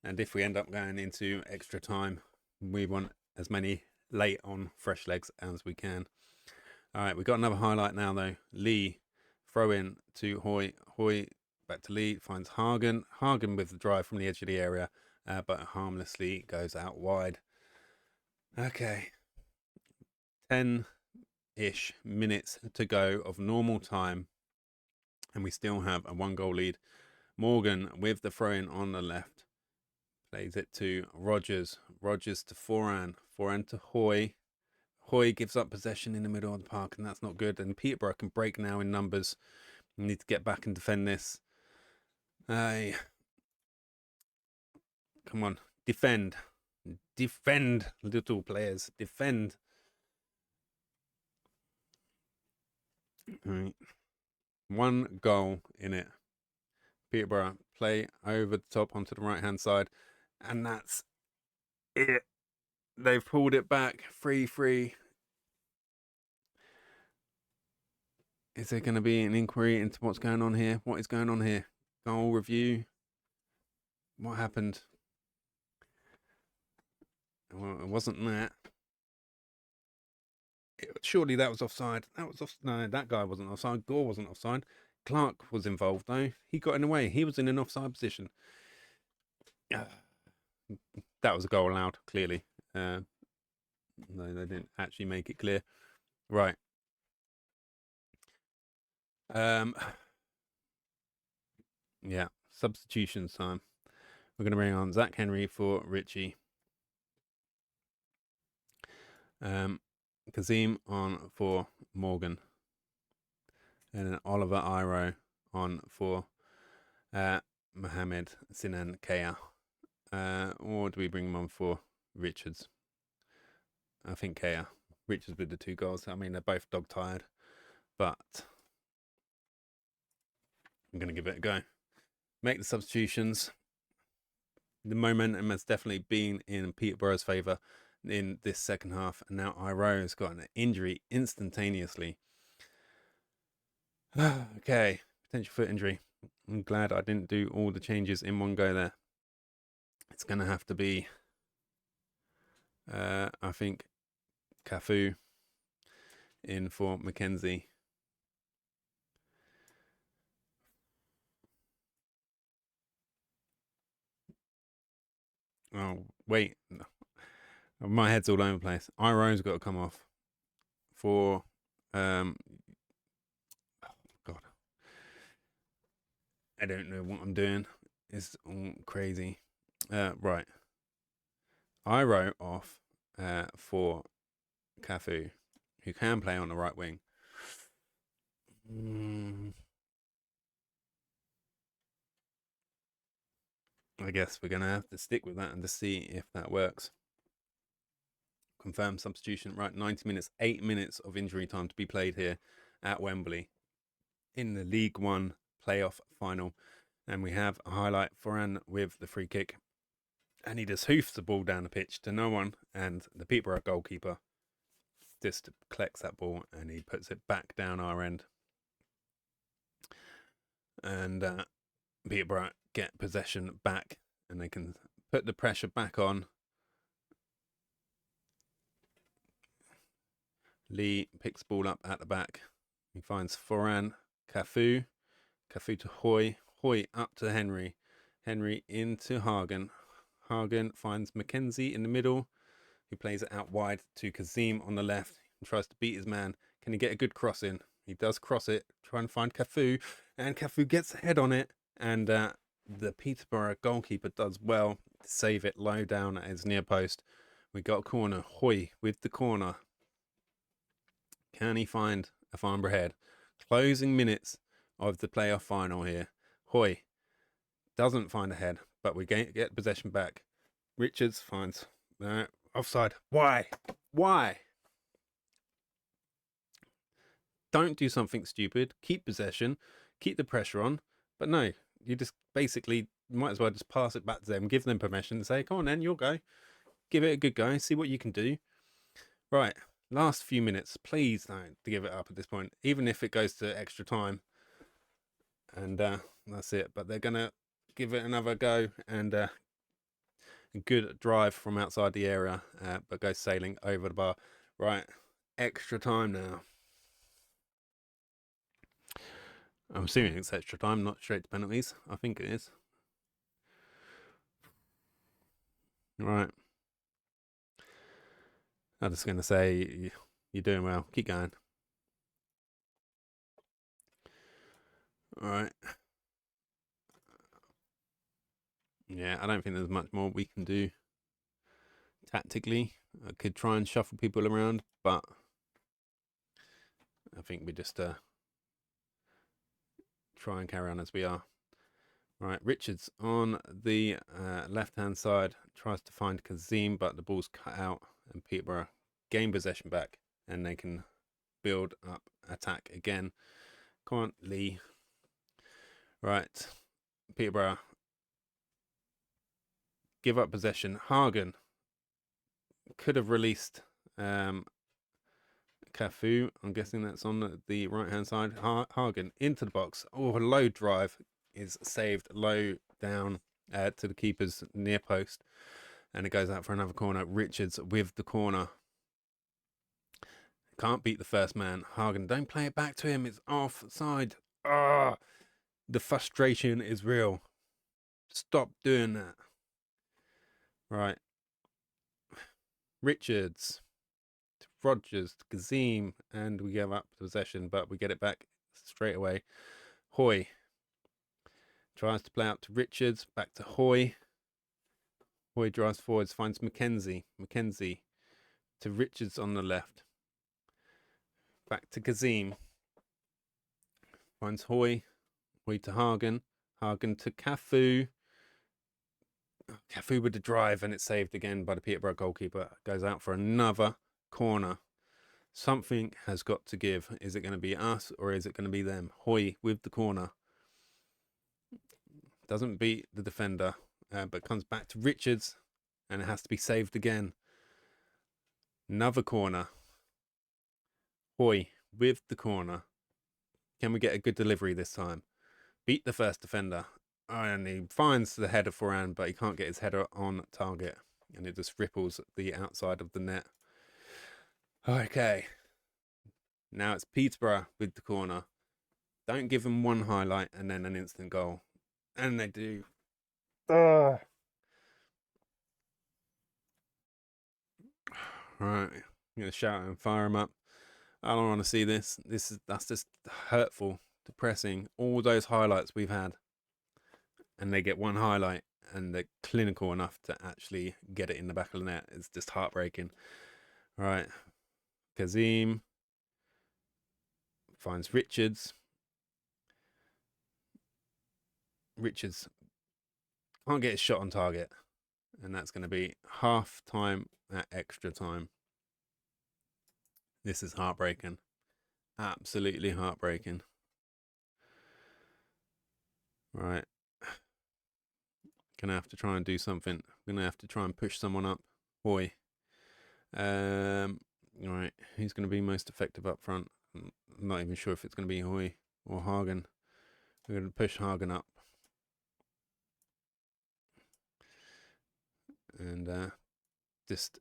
And if we end up going into extra time, we want as many late on fresh legs as we can. All right, we've got another highlight now, though. Lee, throw in to Hoy. Hoy back to Lee, finds Hagen. Hagen with the drive from the edge of the area, but harmlessly goes out wide. Okay. 10-ish minutes to go of normal time. And we still have a 1-goal lead. Morgan with the throw-in on the left. Plays it to Rogers. Rogers to Foran. Foran to Hoy. Hoy gives up possession in the middle of the park, and that's not good. And Peterborough can break now in numbers. We need to get back and defend this. Come on. Defend. Defend, little players. Defend. All right. 1 goal in it. Peterborough play over the top onto the right-hand side. And that's it. they've pulled it back 3-3. Is there going to be an inquiry into what's going on here? What is going on here? Goal review. What happened? Well, it wasn't that. Surely that was offside. No, that guy wasn't offside. Gore wasn't offside. Clark was involved though. He got in the way. He was in an offside position. That was a goal allowed, clearly. No, they didn't actually make it clear. Right. Yeah, substitutions time. We're going to bring on Zach Henry for Richie. Kazim on for Morgan. And then Oliver Iro on for Mohamed Sinan Kaya. Or do we bring him on for Richards? I think Kaya. Richards with the 2 goals. I mean, they're both dog tired. But I'm going to give it a go. Make the substitutions. The momentum has definitely been in Peterborough's favour in this second half. And now Iro has got an injury instantaneously. Okay, potential foot injury. I'm glad I didn't do all the changes in one go there. It's going to have to be, I think, Cafu in for Mackenzie. Oh, wait. My head's all over the place. Iro's got to come off for... oh, God. I don't know what I'm doing. It's all crazy. Right. Iro off for Cafu, who can play on the right wing. I guess we're going to have to stick with that and to see if that works. Confirmed substitution. Right, 90 minutes, 8 minutes of injury time to be played here at Wembley in the League One playoff final. And we have a highlight. Farnborough with the free kick. And he just hoofs the ball down the pitch to no one. And the Peterborough goalkeeper just collects that ball and he puts it back down our end. And Peterborough get possession back and they can put the pressure back on. Lee picks the ball up at the back. He finds Foran, Cafu to Hoy up to Henry. Henry into Hagen. Hagen finds Mackenzie in the middle, who plays it out wide to Kazim on the left and tries to beat his man. Can he get a good cross in? He does cross it, try and find Cafu, and Cafu gets a head on it, and the Peterborough goalkeeper does well to save it low down at his near post. We got a corner. Hoy with the corner. Can he find a Farnborough head? Closing minutes of the playoff final here. Hoy doesn't find a head, but we get possession back. Richards finds offside. Why? Don't do something stupid. Keep possession. Keep the pressure on. But no, you just basically might as well just pass it back to them. Give them permission to say, come on then, you'll go. Give it a good go. See what you can do. Right. Last few minutes, please don't give it up at this point, even if it goes to extra time. And that's it. But they're going to give it another go. And a good drive from outside the area, but goes sailing over the bar. Right, extra time now. I'm assuming it's extra time, not straight to penalties. I think it is. Right. I'm just going to say, you're doing well. Keep going. All right. Yeah, I don't think there's much more we can do tactically. I could try and shuffle people around, but I think we just try and carry on as we are. Right, Richards on the left-hand side tries to find Kazim, but the ball's cut out, and Peterborough gain possession back, and they can build up attack again. Come on, Lee. Right, Peterborough give up possession. Hagen could have released Cafu. I'm guessing that's on the right hand side. Hagen into the box. Oh, a low drive is saved low down to the keeper's near post, and it goes out for another corner. Richards with the corner. Can't beat the first man. Hagen, don't play it back to him. It's offside. Ah, the frustration is real. Stop doing that. Right. Richards to Rogers to Kazim, and we give up possession, but we get it back straight away. Hoy tries to play out to Richards, back to Hoy. Hoy drives forwards, finds Mackenzie. Mackenzie to Richards on the left. Back to Kazim. Finds Hoy. Hoy to Hagen. Hagen to Cafu. Cafu with the drive, and it's saved again by the Peterborough goalkeeper. Goes out for another corner. Something has got to give. Is it going to be us or is it going to be them? Hoy with the corner. Doesn't beat the defender, but comes back to Richards, and it has to be saved again. Another corner. Hoy with the corner. Can we get a good delivery this time? Beat the first defender. And he finds the header forehand, but he can't get his header on target. And it just ripples the outside of the net. Okay. Now it's Peterborough with the corner. Don't give them one highlight and then an instant goal. And they do. Right. I'm going to shout and fire them up. I don't want to see this. That's just hurtful, depressing. All those highlights we've had. And they get one highlight and they're clinical enough to actually get it in the back of the net. It's just heartbreaking. All right. Kazim finds Richards. Richards can't get his shot on target. And that's going to be half time at extra time. This is heartbreaking. Absolutely heartbreaking. Right. Gonna have to try and do something. Gonna have to try and push someone up. Hoy. Right. Who's gonna be most effective up front? I'm not even sure if it's gonna be Hoy or Hagen. We're gonna push Hagen up. And just,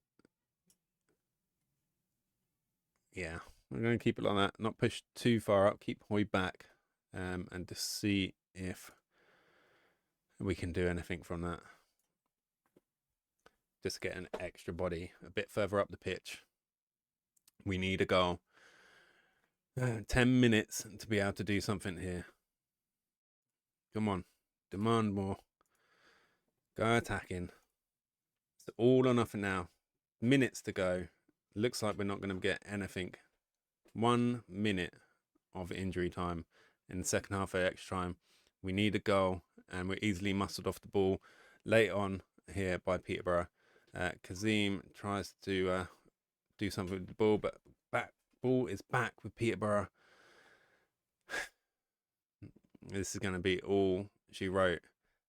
yeah, we're going to keep it like that, not push too far up, keep Hoy back, and just see if we can do anything from that. Just get an extra body a bit further up the pitch. We need a goal. 10 minutes to be able to do something here. Come on, demand more. Go attacking. It's all or nothing now. Minutes to go. Looks like we're not going to get anything. 1 minute of injury time in the second half of extra time. We need a goal, and we're easily muscled off the ball late on here by Peterborough. Kazim tries to do something with the ball, but ball is back with Peterborough. This is going to be all she wrote.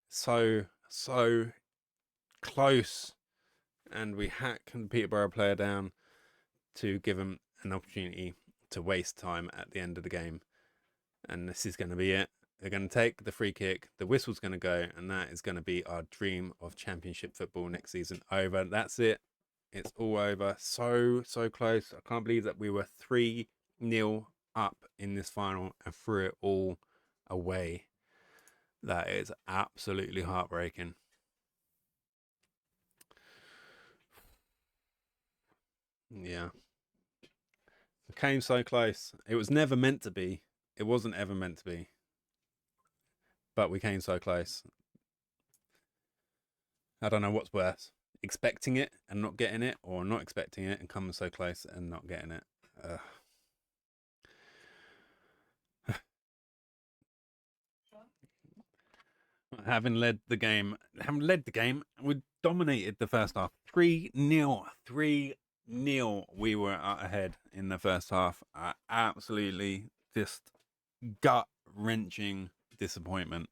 So close. And we hack the Peterborough player down to give him an opportunity to waste time at the end of the game. And this is going to be it. They're going to take the free kick. The whistle's going to go. And that is going to be our dream of championship football next season over. That's it. It's all over. So close. I can't believe that we were 3-0 up in this final and threw it all away. That is absolutely heartbreaking. Yeah. We came so close. It was never meant to be. It wasn't ever meant to be. But we came so close. I don't know what's worse. Expecting it and not getting it, or not expecting it and coming so close and not getting it. Having led the game, we dominated the first half. 3-0. 3-0 we were ahead in the first half. Absolutely just gut-wrenching disappointment.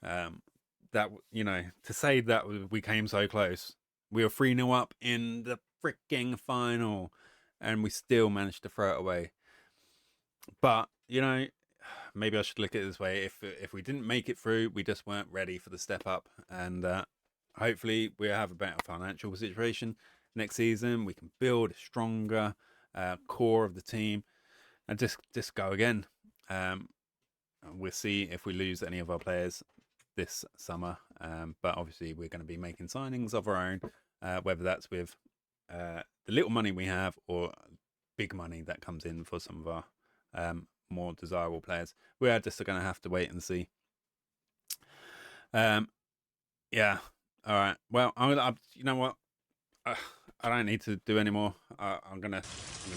That, you know, to say that we came so close. We were 3-0 up in the freaking final, and we still managed to throw it away. But you know, maybe I should look at it this way: if we didn't make it through, we just weren't ready for the step up, and hopefully we'll have a better financial situation next season. We can build a stronger core of the team and just go again. We'll see if we lose any of our players this summer, but obviously we're going to be making signings of our own, whether that's with the little money we have or big money that comes in for some of our more desirable players. We are just going to have to wait and see. Yeah. All right. Well, you know what? I don't need to do any more. I'm gonna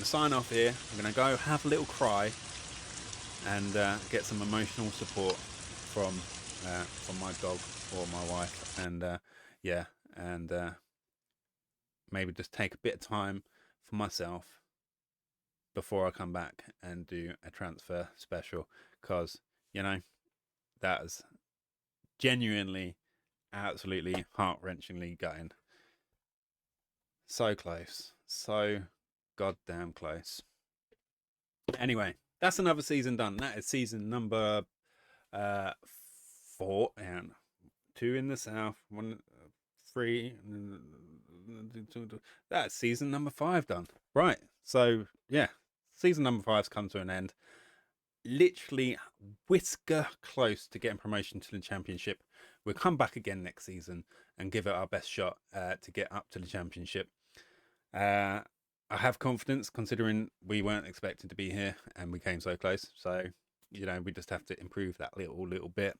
sign off here. I'm gonna go have a little cry and get some emotional support from my dog or my wife, and yeah, and maybe just take a bit of time for myself before I come back and do a transfer special, because you know that is genuinely, absolutely heart-wrenchingly gutting. So close, so goddamn close. Anyway, that's another season done. That is season number 4, and 2 in the south, 1, 3. That's season number 5 done. Right. So yeah, season number 5's come to an end. Literally whisker close to getting promotion to the championship. We'll come back again next season and give it our best shot to get up to the championship. I have confidence, considering we weren't expected to be here and we came so close. So, you know, we just have to improve that little bit.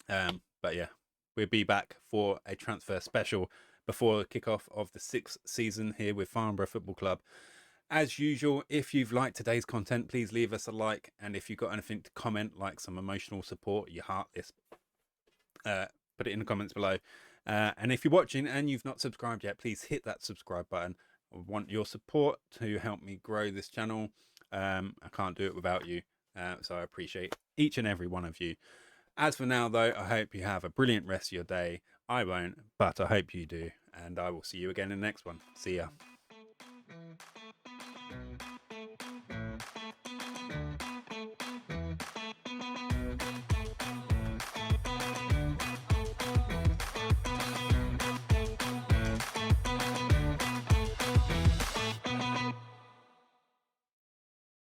But yeah, we'll be back for a transfer special before the kickoff of the 6th season here with Farnborough Football Club. As usual, if you've liked today's content, please leave us a like. And if you've got anything to comment, like some emotional support, you heart this, put it in the comments below. And if you're watching and you've not subscribed yet, please hit that subscribe button. I want your support to help me grow this channel. I can't do it without you. So I appreciate each and every one of you. As for now, though, I hope you have a brilliant rest of your day. I won't, but I hope you do. And I will see you again in the next one. See ya.